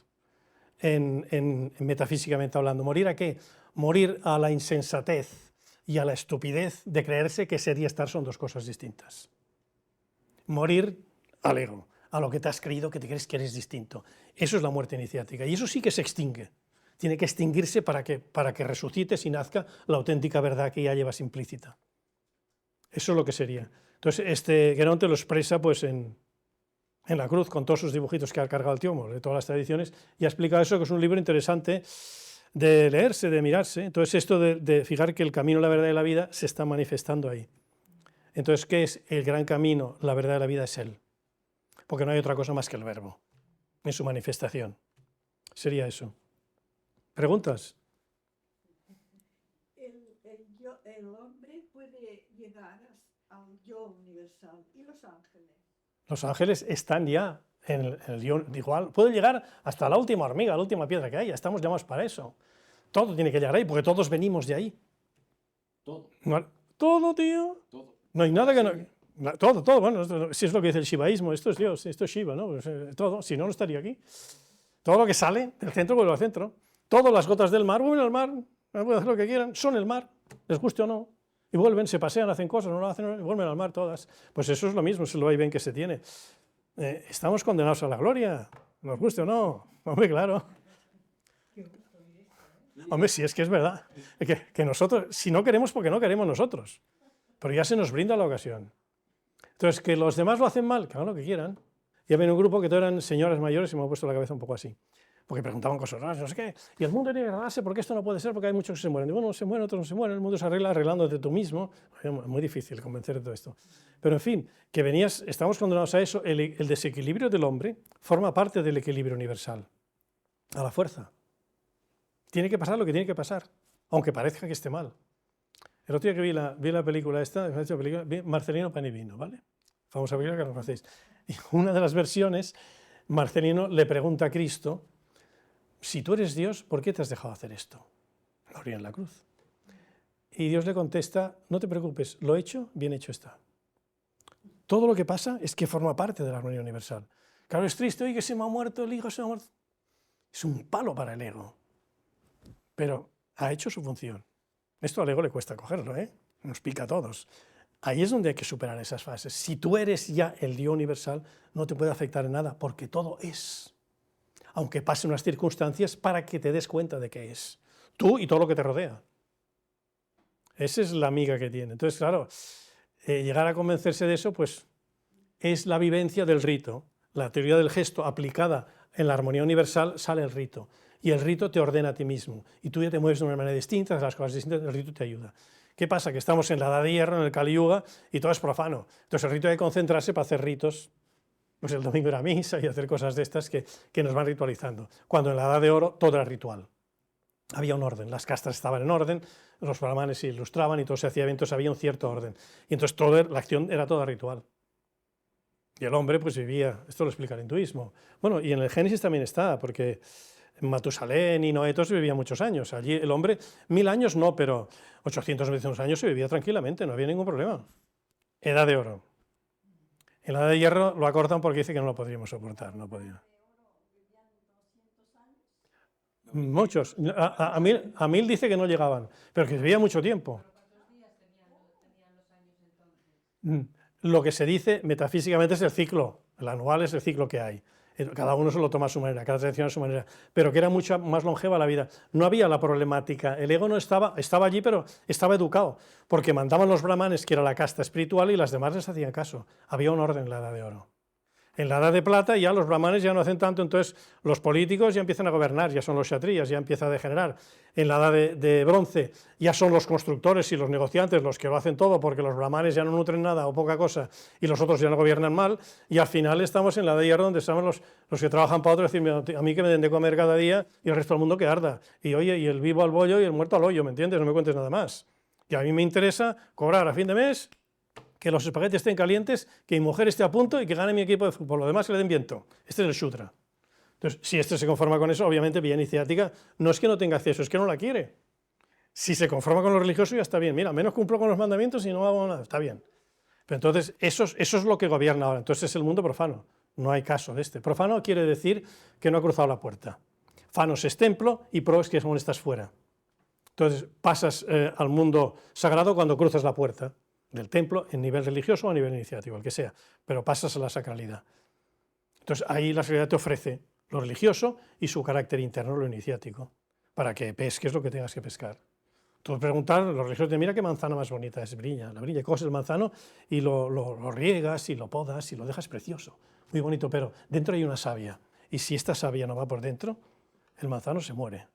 Metafísicamente hablando. ¿Morir a qué? Morir a la insensatez y a la estupidez de creerse que ser y estar son dos cosas distintas. Morir al ego, a lo que te has creído que te crees que eres distinto. Eso es la muerte iniciática y eso sí que se extingue. Tiene que extinguirse para que resucites y nazca la auténtica verdad que ya llevas implícita. Eso es lo que sería. Entonces, Guénon te lo expresa pues en la cruz, con todos sus dibujitos que ha cargado el tío Moore, de todas las tradiciones, y ha explicado eso, que es un libro interesante de leerse, de mirarse. Entonces, esto de fijar que el camino, la verdad y la vida se está manifestando ahí. Entonces, ¿qué es el gran camino? La verdad y la vida es Él. Porque no hay otra cosa más que el verbo, en su manifestación. Sería eso. ¿Preguntas? El hombre puede llegar al yo universal. ¿Y los ángeles? Los ángeles están ya en el yo igual. Pueden llegar hasta la última hormiga, la última piedra que haya. Estamos llamados para eso. Todo tiene que llegar ahí, porque todos venimos de ahí. Todo. Todo, tío. Todo. No hay nada que no... Todo. Bueno, si es lo que dice el shivaísmo, esto es Dios, esto es Shiva, ¿no? Pues, todo, si no, no estaría aquí. Todo lo que sale del centro vuelve al centro. Todas las gotas del mar vuelven al mar, pueden hacer lo que quieran, son el mar, les guste o no. Y vuelven, se pasean, hacen cosas, no lo hacen, y vuelven al mar todas. Pues eso es lo mismo, es lo vaivén que se tiene. Estamos condenados a la gloria, nos guste o no. Hombre, claro. Hombre, si es que es verdad. Que nosotros, si no queremos, porque no queremos nosotros. Pero ya se nos brinda la ocasión. Entonces, que los demás lo hacen mal, que hagan lo que quieran. Y había un grupo que todos eran señoras mayores y me ha puesto la cabeza un poco así. Porque preguntaban cosas raras, no sé qué. Y el mundo tiene que arreglarse porque esto no puede ser, porque hay muchos que se mueren. Y bueno, se mueren, otros no se mueren, el mundo se arregla arreglándote tú mismo. Es muy difícil convencer de todo esto. Pero en fin, que estamos condenados a eso. El desequilibrio del hombre forma parte del equilibrio universal. A la fuerza. Tiene que pasar lo que tiene que pasar, aunque parezca que esté mal. El otro día que vi la película esta, vi Marcelino Pan y Vino, ¿vale? Famosa película que no conocéis. Y una de las versiones, Marcelino le pregunta a Cristo: si tú eres Dios, ¿por qué te has dejado hacer esto? Morir en la cruz. Y Dios le contesta: no te preocupes, lo hecho, bien hecho está. Todo lo que pasa es que forma parte de la armonía universal. Claro, es triste, oye, que se me ha muerto el hijo, se me ha muerto. Es un palo para el ego. Pero ha hecho su función. Esto al ego le cuesta cogerlo, ¿eh? Nos pica a todos. Ahí es donde hay que superar esas fases. Si tú eres ya el Dios universal, no te puede afectar en nada, porque todo es. Aunque pasen unas circunstancias para que te des cuenta de qué es. Tú y todo lo que te rodea. Esa es la amiga que tiene. Entonces, claro, llegar a convencerse de eso, pues, es la vivencia del rito. La teoría del gesto aplicada en la armonía universal sale el rito. Y el rito te ordena a ti mismo. Y tú ya te mueves de una manera distinta, haces las cosas distintas, el rito te ayuda. ¿Qué pasa? Que estamos en la edad de hierro, en el Kali Yuga, y todo es profano. Entonces el rito hay que concentrarse para hacer ritos. Pues el domingo era misa y hacer cosas de estas que nos van ritualizando. Cuando en la edad de oro todo era ritual. Había un orden, las castas estaban en orden, los brahmanes se ilustraban y todo se hacía bien, entonces había un cierto orden. Y entonces la acción era toda ritual. Y el hombre pues vivía, esto lo explica el hinduismo. Bueno, y en el Génesis también está, porque Matusalén y Noé todos vivían muchos años. Allí el hombre, 1000 años no, pero 800, 900 años se vivía tranquilamente, no había ningún problema. Edad de oro. En la edad de hierro lo acortan porque dice que no lo podríamos soportar, no podía. Muchos. A 1000 dice que no llegaban, pero que vivía mucho tiempo. Lo que se dice metafísicamente es el ciclo, el anual es el ciclo que hay. Cada uno se lo toma a su manera, cada tradición a su manera, pero que era mucho más longeva la vida. No había la problemática, el ego no estaba allí, pero estaba educado, porque mandaban los brahmanes, que era la casta espiritual, y las demás les hacían caso. Había un orden en la Edad de Oro. En la Edad de Plata ya los brahmanes ya no hacen tanto, entonces los políticos ya empiezan a gobernar, ya son los kshatriyas, ya empieza a degenerar. En la Edad de Bronce ya son los constructores y los negociantes los que lo hacen todo, porque los brahmanes ya no nutren nada o poca cosa y los otros ya no gobiernan mal, y al final estamos en la Edad de Hierro, donde estamos los que trabajan para otros, decir, a mí que me den de comer cada día y el resto del mundo que arda. Y oye, y el vivo al bollo y el muerto al hoyo, ¿me entiendes? No me cuentes nada más. Y a mí me interesa cobrar a fin de mes, que los espaguetis estén calientes, que mi mujer esté a punto y que gane mi equipo de fútbol. Lo demás que le den viento. Este es el Shudra. Entonces, si este se conforma con eso, obviamente Villa Iniciática no es que no tenga acceso, es que no la quiere. Si se conforma con lo religioso ya está bien. Mira, menos cumplo con los mandamientos y no hago nada, está bien. Pero entonces, eso es lo que gobierna ahora. Entonces es el mundo profano. No hay caso de este. Profano quiere decir que no ha cruzado la puerta. Fanos es templo y pro es que aún estás fuera. Entonces pasas al mundo sagrado cuando cruzas la puerta del templo en nivel religioso o a nivel iniciático, el que sea, pero pasas a la sacralidad. Entonces ahí la sacralidad te ofrece lo religioso y su carácter interno, lo iniciático, para que pesques lo que tengas que pescar. Tú preguntar, los religiosos te mira qué manzana más bonita es, brilla, la brilla, coges el manzano y lo riegas y lo podas y lo dejas precioso, muy bonito, pero dentro hay una savia, y si esta savia no va por dentro, el manzano se muere.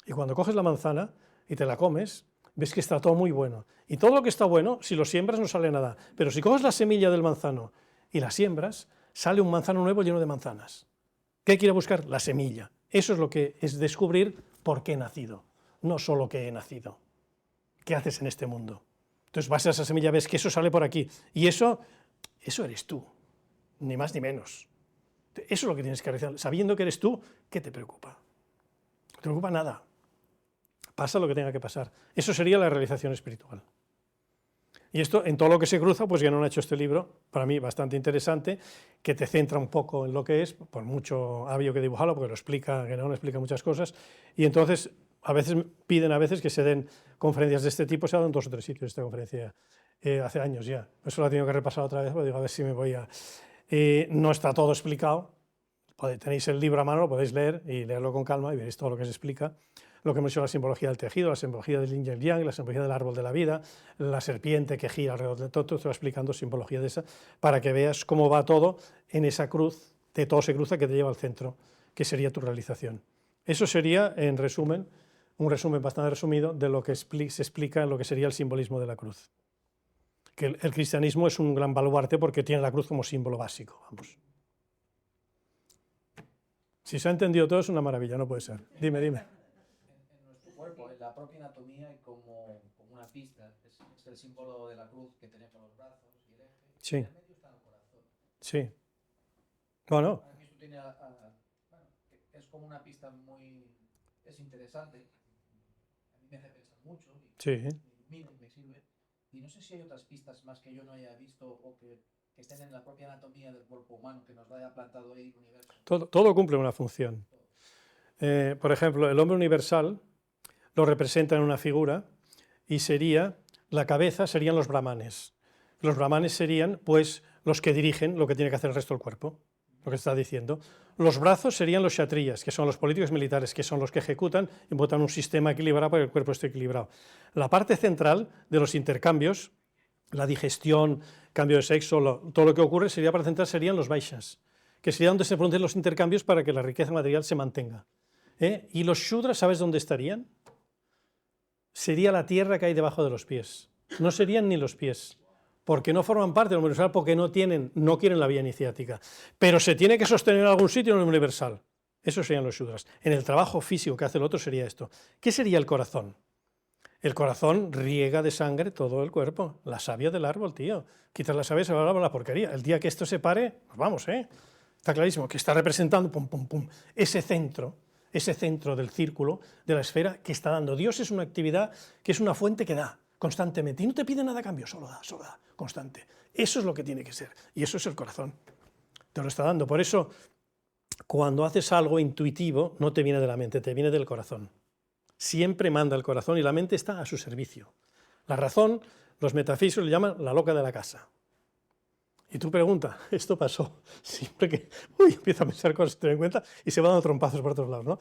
Y cuando coges la manzana y te la comes, ves que está todo muy bueno. Y todo lo que está bueno, si lo siembras no sale nada. Pero si coges la semilla del manzano y la siembras, sale un manzano nuevo lleno de manzanas. ¿Qué quiere buscar? La semilla. Eso es lo que es descubrir por qué he nacido. No solo que he nacido. ¿Qué haces en este mundo? Entonces vas a esa semilla, ves que eso sale por aquí. Y eso eres tú. Ni más ni menos. Eso es lo que tienes que realizar. Sabiendo que eres tú, ¿qué te preocupa? No te preocupa nada. Pasa lo que tenga que pasar. Eso sería la realización espiritual. Y esto, en todo lo que se cruza, pues Guénon ha hecho este libro, para mí bastante interesante, que te centra un poco en lo que es, por mucho había que dibujarlo, porque Guénon explica muchas cosas, y entonces a veces piden que se den conferencias de este tipo, se ha dado en 2 o 3 sitios esta conferencia, hace años ya. Eso lo he tenido que repasar otra vez, porque digo, a ver si me voy a... no está todo explicado, tenéis el libro a mano, lo podéis leer y leerlo con calma y veréis todo lo que se explica. Lo que hemos hecho, la simbología del tejido, la simbología del yin y el yang, la simbología del árbol de la vida, la serpiente que gira alrededor de todo, te va explicando simbología de esa, para que veas cómo va todo en esa cruz, de todo se cruza que te lleva al centro, que sería tu realización. Eso sería, en resumen, un resumen bastante resumido de lo que se explica en lo que sería el simbolismo de la cruz. Que el cristianismo es un gran baluarte porque tiene la cruz como símbolo básico, vamos. Si se ha entendido todo es una maravilla, no puede ser. Dime. En nuestro cuerpo, en la propia anatomía, hay como una pista, es el símbolo de la cruz que tenemos en los brazos y el eje. Sí. En el medio está el corazón. Sí. Bueno. Aquí esto tiene, es como una pista es interesante, a mí me hace pensar mucho y Sí. me ilumina y me sirve. Y no sé si hay otras pistas más que yo no haya visto o que estén en la propia anatomía del cuerpo humano, que nos lo haya plantado ahí el universo. Todo cumple una función. Por ejemplo, el hombre universal lo representa en una figura y sería, la cabeza serían los brahmanes. Los brahmanes serían, pues, los que dirigen lo que tiene que hacer el resto del cuerpo, lo que está diciendo. Los brazos serían los kshatriyas, que son los políticos militares, que son los que ejecutan y votan un sistema equilibrado para que el cuerpo esté equilibrado. La parte central de los intercambios, la digestión, cambio de sexo, todo lo que ocurre sería para central serían los vaishas, que sería donde se producen los intercambios para que la riqueza material se mantenga. Y los shudras, ¿sabes dónde estarían? Sería la tierra que hay debajo de los pies. No serían ni los pies, porque no forman parte del universal, porque no quieren la vía iniciática. Pero se tiene que sostener en algún sitio en el universal. Esos serían los shudras. En el trabajo físico que hace el otro sería esto. ¿Qué sería el corazón? El corazón riega de sangre todo el cuerpo. La savia del árbol, tío. Quitas la savia y se va a la porquería. El día que esto se pare, pues vamos, está clarísimo, que está representando ese centro del círculo, de la esfera que está dando. Dios es una actividad que es una fuente que da constantemente y no te pide nada a cambio, solo da, constante. Eso es lo que tiene que ser y eso es el corazón. Te lo está dando. Por eso cuando haces algo intuitivo, no te viene de la mente, te viene del corazón. Siempre manda el corazón y la mente está a su servicio. La razón, los metafísicos le llaman la loca de la casa. Y tú preguntas, esto pasó siempre que empieza a pensar cosas, te das cuenta, y se va dando trompazos por otros lados, ¿no?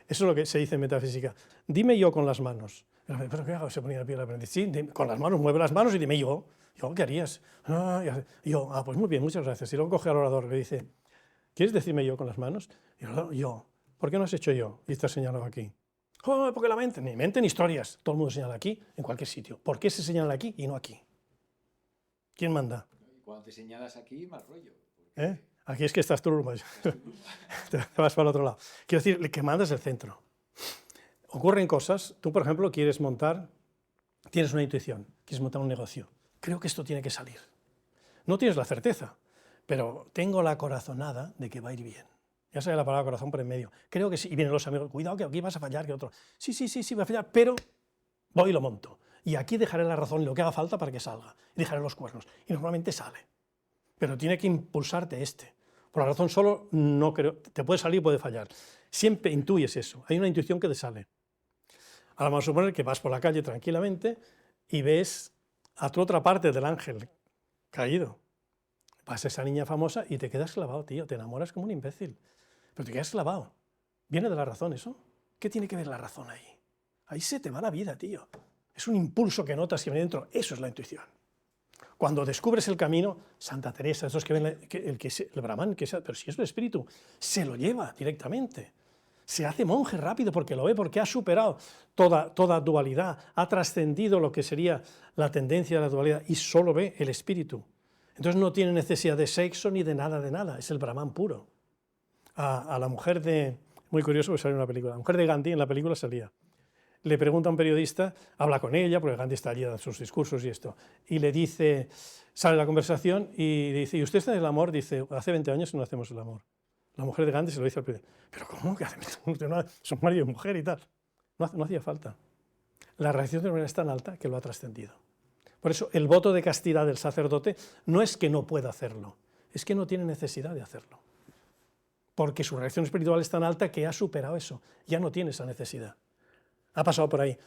Eso es lo que se dice en metafísica. Dime yo con las manos. ¿Pero qué hago? Se ponía de pie el aprendiz. Sí, con las manos, mueve las manos y dime yo. Yo, ¿qué harías? Pues muy bien, muchas gracias. Y luego coge al orador y le dice, ¿quieres decirme yo con las manos? Y yo, ¿por qué no has hecho yo? Y está señalado aquí. Porque la mente, ni mente ni historias. Todo el mundo señala aquí, en cualquier sitio. ¿Por qué se señala aquí y no aquí? ¿Quién manda? Cuando te señalas aquí, más rollo. Aquí es que estás tú, te vas para el otro lado. Quiero decir, que mandas el centro. Ocurren cosas, tú por ejemplo quieres montar, tienes una intuición, quieres montar un negocio. Creo que esto tiene que salir. No tienes la certeza, pero tengo la corazonada de que va a ir bien. Ya sale la palabra corazón por en medio. Creo que sí. Y vienen los amigos, cuidado que aquí vas a fallar, que otro. Sí, va a fallar, pero voy y lo monto. Y aquí dejaré la razón y lo que haga falta para que salga. Y dejaré los cuernos. Y normalmente sale. Pero tiene que impulsarte este. Por la razón solo no creo, te puede salir y puede fallar. Siempre intuyes eso. Hay una intuición que te sale. Ahora vamos a suponer que vas por la calle tranquilamente y ves a tu otra parte del ángel caído. Vas a esa niña famosa y te quedas clavado, tío. Te enamoras como un imbécil. Pero te quedas clavado. ¿Viene de la razón eso? ¿Qué tiene que ver la razón ahí? Ahí se te va la vida, tío. Es un impulso que notas que viene dentro. Eso es la intuición. Cuando descubres el camino, Santa Teresa, esos que ven el Brahman, pero si es el espíritu, se lo lleva directamente. Se hace monje rápido porque lo ve, porque ha superado toda dualidad, ha trascendido lo que sería la tendencia de la dualidad y solo ve el espíritu. Entonces no tiene necesidad de sexo ni de nada, es el Brahman puro. A la mujer de... Muy curioso que salió en una película. La mujer de Gandhi en la película salía. Le pregunta a un periodista, habla con ella, porque Gandhi está allí en sus discursos y esto, y le dice, sale la conversación y dice, ¿y usted está en el amor? Dice, hace 20 años que no hacemos el amor. La mujer de Gandhi se lo dice al periodista, ¿pero cómo que hace 20 años? Son marido y mujer y tal. No hacía falta. La reacción de la es tan alta que lo ha trascendido. Por eso el voto de castidad del sacerdote no es que no pueda hacerlo, es que no tiene necesidad de hacerlo. Porque su reacción espiritual es tan alta que ha superado eso, ya no tiene esa necesidad. Ha pasado por ahí.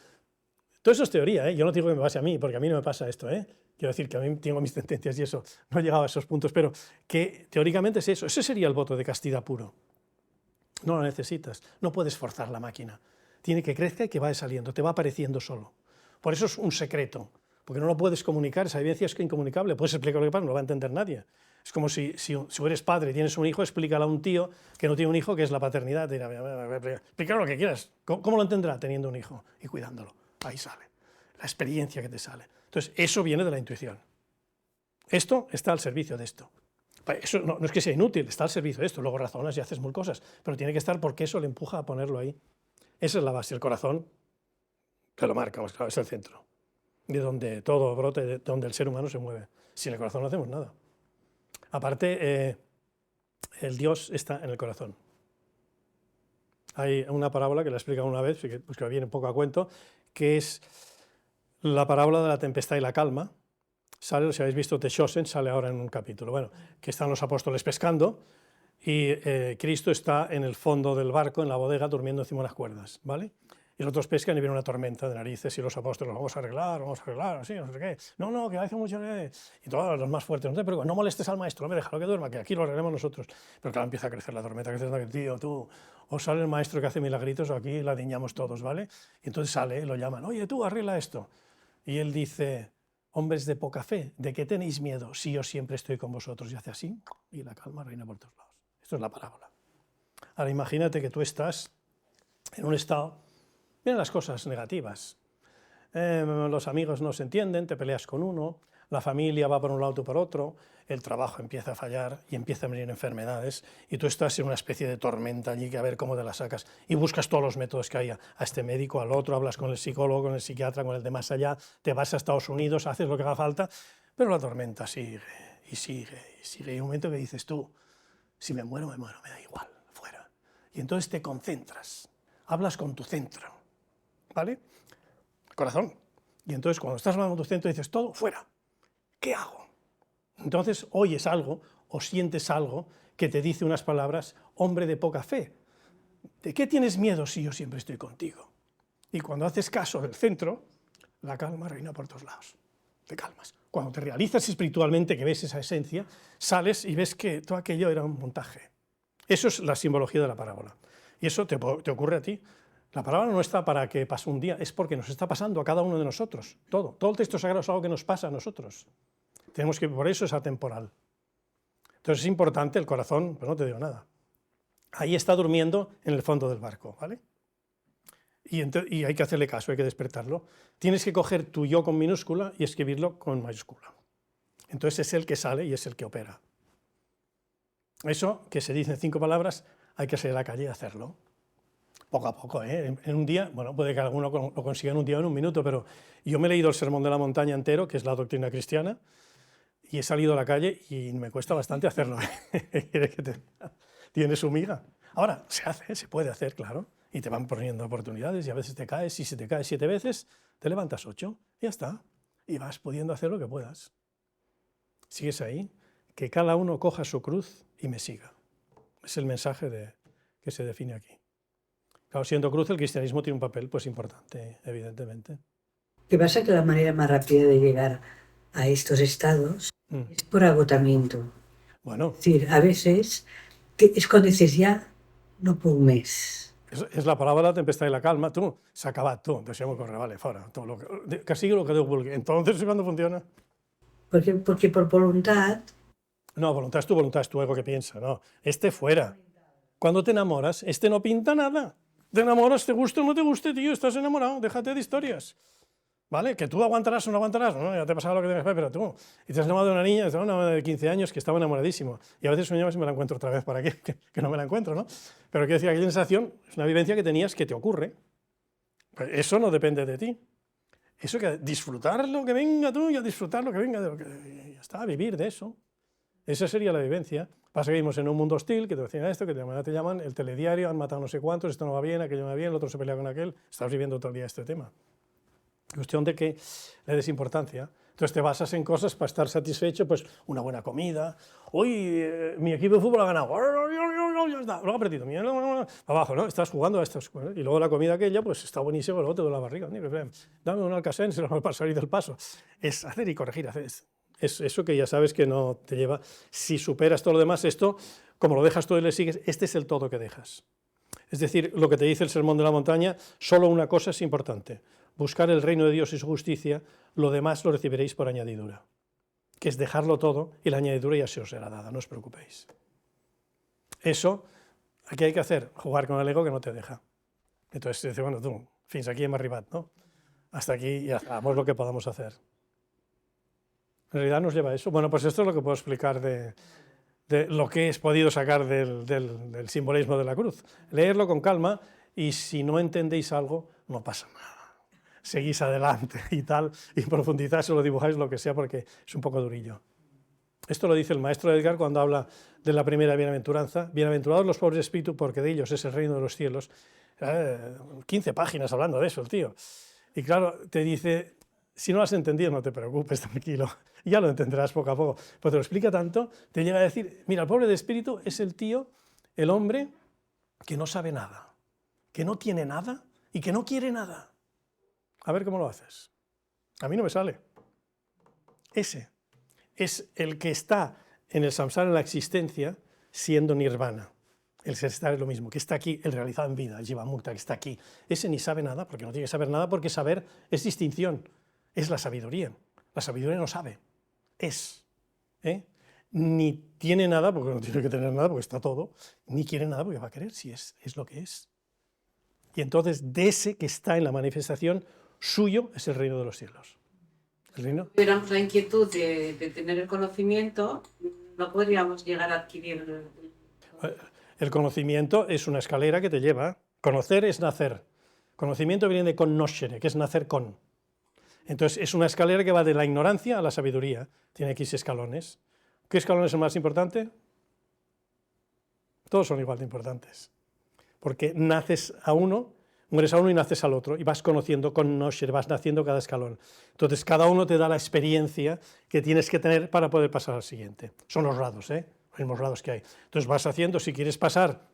Todo eso es teoría, ¿eh? Yo no digo que me pase a mí, porque a mí no me pasa esto, ¿eh? Quiero decir que a mí tengo mis tendencias y eso, no he llegado a esos puntos, pero que teóricamente es eso. Ese sería el voto de castidad puro. No lo necesitas, no puedes forzar la máquina. Tiene que crecer y que vaya saliendo, te va apareciendo solo. Por eso es un secreto, porque no lo puedes comunicar, esa evidencia es incomunicable, puedes explicar lo que pasa, no lo va a entender nadie. Es como si eres padre y tienes un hijo, explícale a un tío que no tiene un hijo, que es la paternidad. Dirá, explícale lo que quieras. ¿Cómo lo entenderá teniendo un hijo y cuidándolo? Ahí sale. La experiencia que te sale. Entonces, eso viene de la intuición. Esto está al servicio de esto. Eso no es que sea inútil, está al servicio de esto. Luego razonas y haces mil cosas, pero tiene que estar porque eso le empuja a ponerlo ahí. Esa es la base. El corazón te lo marca, claro, es el centro. De donde todo brote, de donde el ser humano se mueve. Sin el corazón no hacemos nada. Aparte, el Dios está en el corazón. Hay una parábola que la he explicado una vez, pues que viene un poco a cuento, que es la parábola de la tempestad y la calma. Sale, si habéis visto Teshosen, sale ahora en un capítulo. Bueno, que están los apóstoles pescando y Cristo está en el fondo del barco, en la bodega, durmiendo encima de las cuerdas, ¿vale? Y los otros pescan y viene una tormenta de narices y los apóstoles, vamos a arreglar, así, no sé qué. No, que hace mucho... Y todos los más fuertes, no te preocupes, no molestes al maestro, déjalo que duerma, que aquí lo arreglamos nosotros. Pero claro, empieza a crecer la tormenta, tío, tú, o sale el maestro que hace milagritos o aquí la diñamos todos, ¿vale? Y entonces sale, lo llaman, oye, tú, arregla esto. Y él dice, hombres de poca fe, ¿de qué tenéis miedo si yo siempre estoy con vosotros? Y hace así, y la calma reina por todos lados. Esto es la parábola. Ahora imagínate que tú estás en un estado... Vienen las cosas negativas. Los amigos no se entienden, te peleas con uno, la familia va por un lado, tú por otro, el trabajo empieza a fallar y empiezan a venir enfermedades y tú estás en una especie de tormenta allí que a ver cómo te la sacas y buscas todos los métodos que haya, a este médico, al otro, hablas con el psicólogo, con el psiquiatra, con el de más allá, te vas a Estados Unidos, haces lo que haga falta, pero la tormenta sigue y sigue y sigue. Y hay un momento que dices tú, si me muero, me da igual, fuera. Y entonces te concentras, hablas con tu centro. ¿Vale? Corazón. Y entonces cuando estás hablando con tu centro dices, todo fuera. ¿Qué hago? Entonces oyes algo o sientes algo que te dice unas palabras, hombre de poca fe. ¿De qué tienes miedo si yo siempre estoy contigo? Y cuando haces caso del centro, la calma reina por todos lados. Te calmas. Cuando te realizas espiritualmente, que ves esa esencia, sales y ves que todo aquello era un montaje. Eso es la simbología de la parábola. Y eso te ocurre a ti. La parábola no está para que pase un día, es porque nos está pasando a cada uno de nosotros. Todo el texto sagrado es algo que nos pasa a nosotros. Tenemos que, por eso es atemporal. Entonces es importante el corazón, pues no te digo nada. Ahí está durmiendo en el fondo del barco, ¿vale? Y hay que hacerle caso, hay que despertarlo. Tienes que coger tu yo con minúscula y escribirlo con mayúscula. Entonces es el que sale y es el que opera. Eso, que se dice en 5 palabras, hay que salir a la calle y hacerlo. Poco a poco, ¿eh? En un día, bueno, puede que alguno lo consiga en un día o en un minuto, pero yo me he leído el Sermón de la Montaña entero, que es la doctrina cristiana, y he salido a la calle y me cuesta bastante hacerlo. Tiene su miga. Ahora, se hace, se puede hacer, claro. Y te van poniendo oportunidades y a veces te caes, y si te caes 7 veces, te levantas 8 y ya está. Y vas pudiendo hacer lo que puedas. Sigues ahí, que cada uno coja su cruz y me siga. Es el mensaje que se define aquí. Claro, siendo cruz, el cristianismo tiene un papel pues importante, evidentemente. Lo que pasa es que la manera más rápida de llegar a estos estados es por agotamiento. Bueno, Es decir, a veces es cuando dices ya no puedo més. és la paraula de la tempestad y la calma. Tu, s'ha acabat, tu, deixem-ho córrer, vale, fora. Tu, que sigui el que Déu vulgui. Entonces, ¿cuándo funciona? Porque por voluntad. No, voluntad es tu ego que piensa, no. Este fuera. Cuando te enamoras, este no pinta nada. Te enamoras, te guste o no te guste, tío, estás enamorado, déjate de historias. ¿Vale? Que tú aguantarás o no aguantarás, no, ya te pasaba lo que tengas que ver, pero tú. Y te has enamorado de una niña de 15 años que estaba enamoradísimo. Y a veces soñaba si me la encuentro otra vez por aquí, que no me la encuentro, ¿no? Pero quiero decir, aquella sensación es una vivencia que tenías que te ocurre. Pues eso no depende de ti. Eso que disfrutar lo que venga tú y a disfrutar lo que venga de lo que... Ya está, vivir de eso. Esa sería la vivencia. Pasa que vivimos en un mundo hostil, que te decían esto, que te llaman el telediario, han matado no sé cuántos, esto no va bien, aquello no va bien, el otro se pelea con aquel. Estás viviendo todo el día este tema. Cuestión de que le des importancia. Entonces te basas en cosas para estar satisfecho, pues una buena comida. Hoy mi equipo de fútbol ha ganado. Ya está, lo ha perdido. Abajo, ¿no? Estás jugando a estos. Y luego la comida aquella, pues está buenísimo, luego te duele la barriga. Dame un Alcacén, se lo va a salir del paso. Es hacer y corregir. Es eso que ya sabes que no te lleva. Si superas todo lo demás, esto, como lo dejas todo y le sigues, este es el todo que dejas. Es decir, lo que te dice el Sermón de la Montaña, solo una cosa es importante. Buscar el reino de Dios y su justicia, lo demás lo recibiréis por añadidura. Que es dejarlo todo y la añadidura ya se os será dada, no os preocupéis. Eso, aquí hay que hacer, jugar con el ego que no te deja. Entonces, dice, bueno, tú, fins aquí hem arribat, ¿no? Hasta aquí ya hagamos lo que podamos hacer. En realidad nos lleva a eso. Bueno, pues esto es lo que puedo explicar de lo que he podido sacar del simbolismo de la cruz. Leerlo con calma y si no entendéis algo, no pasa nada. Seguís adelante y tal, y profundizáis o lo dibujáis, lo que sea, porque es un poco durillo. Esto lo dice el maestro Edgar cuando habla de la primera bienaventuranza. Bienaventurados los pobres de espíritu, porque de ellos es el reino de los cielos. 15 páginas hablando de eso el tío. Y claro, te dice, si no lo has entendido, no te preocupes, tranquilo. Ya lo entenderás poco a poco. Pero te lo explica tanto, te llega a decir, mira, el pobre de espíritu es el tío, el hombre que no sabe nada, que no tiene nada y que no quiere nada. A ver cómo lo haces. A mí no me sale. Ese es el que está en el samsara, en la existencia, siendo nirvana. El ser estar es lo mismo, que está aquí, el realizado en vida, el jivamukta, que está aquí. Ese ni sabe nada, porque no tiene que saber nada, porque saber es distinción, es la sabiduría. La sabiduría no sabe, es. Ni tiene nada, porque no tiene que tener nada, porque está todo, ni quiere nada, porque va a querer, si es lo que es. Y entonces, de ese que está en la manifestación, suyo es el reino de los cielos. El reino. Si tuviéramos la inquietud de tener el conocimiento, no podríamos llegar a adquirir. El conocimiento es una escalera que te lleva. Conocer es nacer. Conocimiento viene de conoscere, que es nacer con. Entonces es una escalera que va de la ignorancia a la sabiduría. Tiene X escalones. ¿Qué escalón es el más importante? Todos son igual de importantes. Porque naces a uno mueres a uno y naces al otro, y vas conociendo con Nosher, vas naciendo cada escalón. Entonces, cada uno te da la experiencia que tienes que tener para poder pasar al siguiente. Son los grados, los mismos grados que hay. Entonces, vas haciendo, si quieres pasar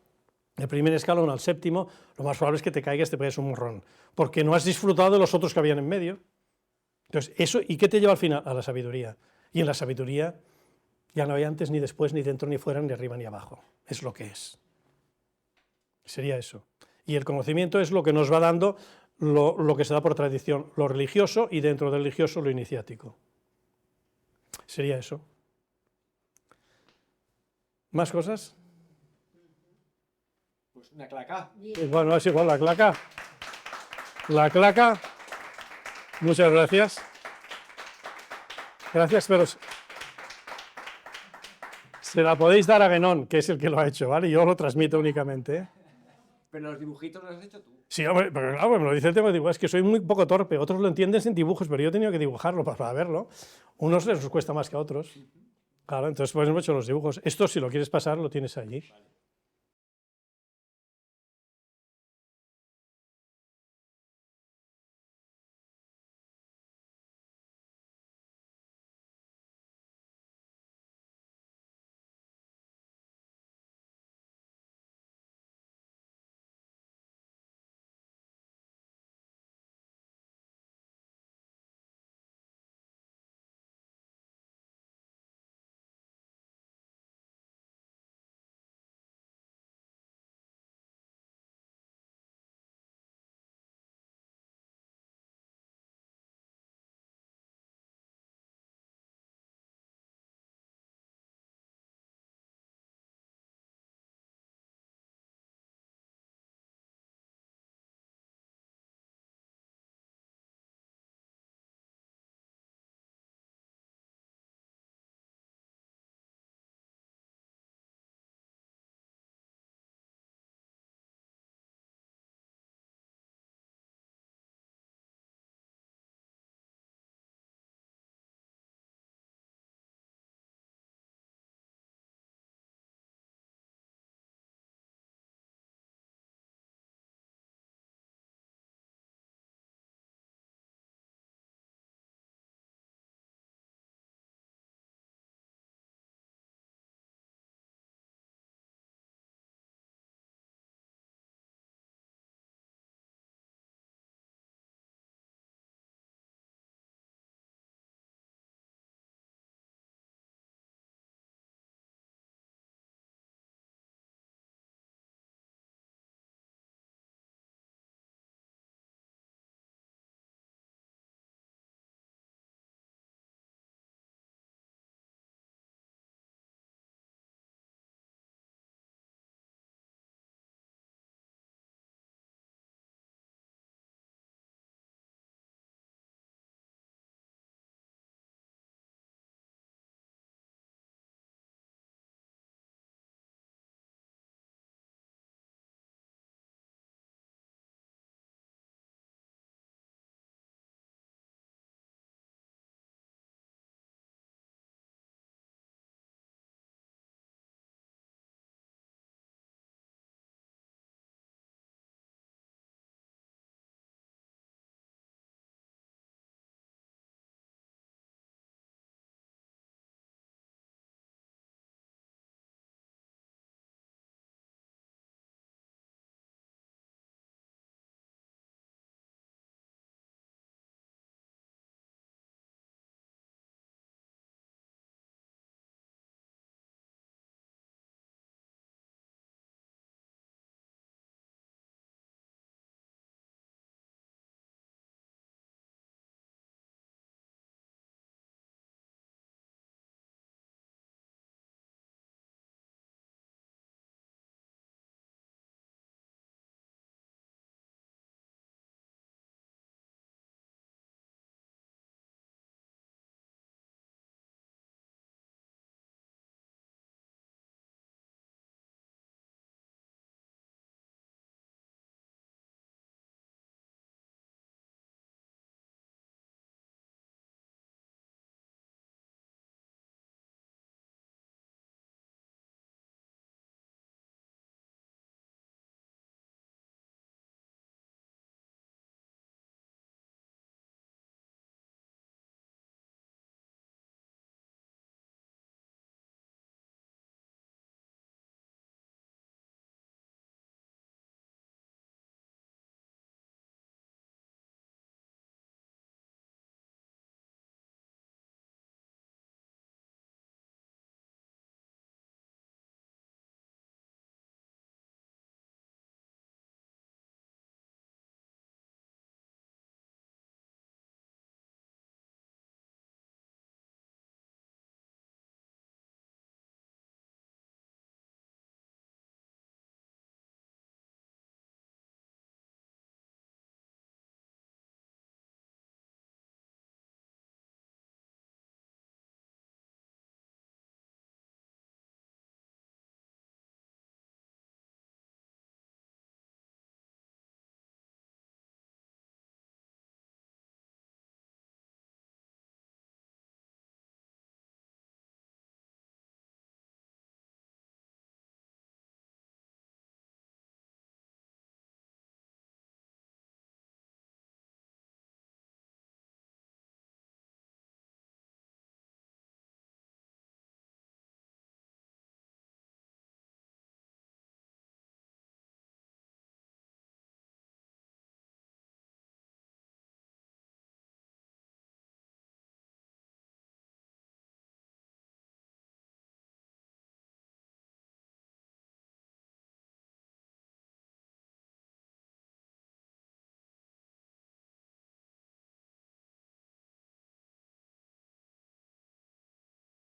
del primer escalón al séptimo, lo más probable es que te caigas, te pegues un morrón, porque no has disfrutado de los otros que habían en medio. Entonces, eso, ¿y qué te lleva al final? A la sabiduría. Y en la sabiduría ya no hay antes, ni después, ni dentro, ni fuera, ni arriba, ni abajo. Es lo que es. Sería eso. Y el conocimiento es lo que nos va dando lo que se da por tradición, lo religioso, y dentro del religioso lo iniciático. Sería eso. ¿Más cosas? Pues una claca. Bueno, es igual la claca. La claca. Muchas gracias. Gracias, pero se la podéis dar a Guénon, que es el que lo ha hecho, ¿vale? Yo lo transmito únicamente, ¿eh? Pero los dibujitos los has hecho tú. Sí, hombre, pero claro, me lo dice el tema, digo, es que soy muy poco torpe, otros lo entienden sin dibujos, pero yo he tenido que dibujarlo para verlo. Unos les cuesta más que a otros. Claro, entonces pues hemos hecho los dibujos. Esto, si lo quieres pasar, lo tienes allí.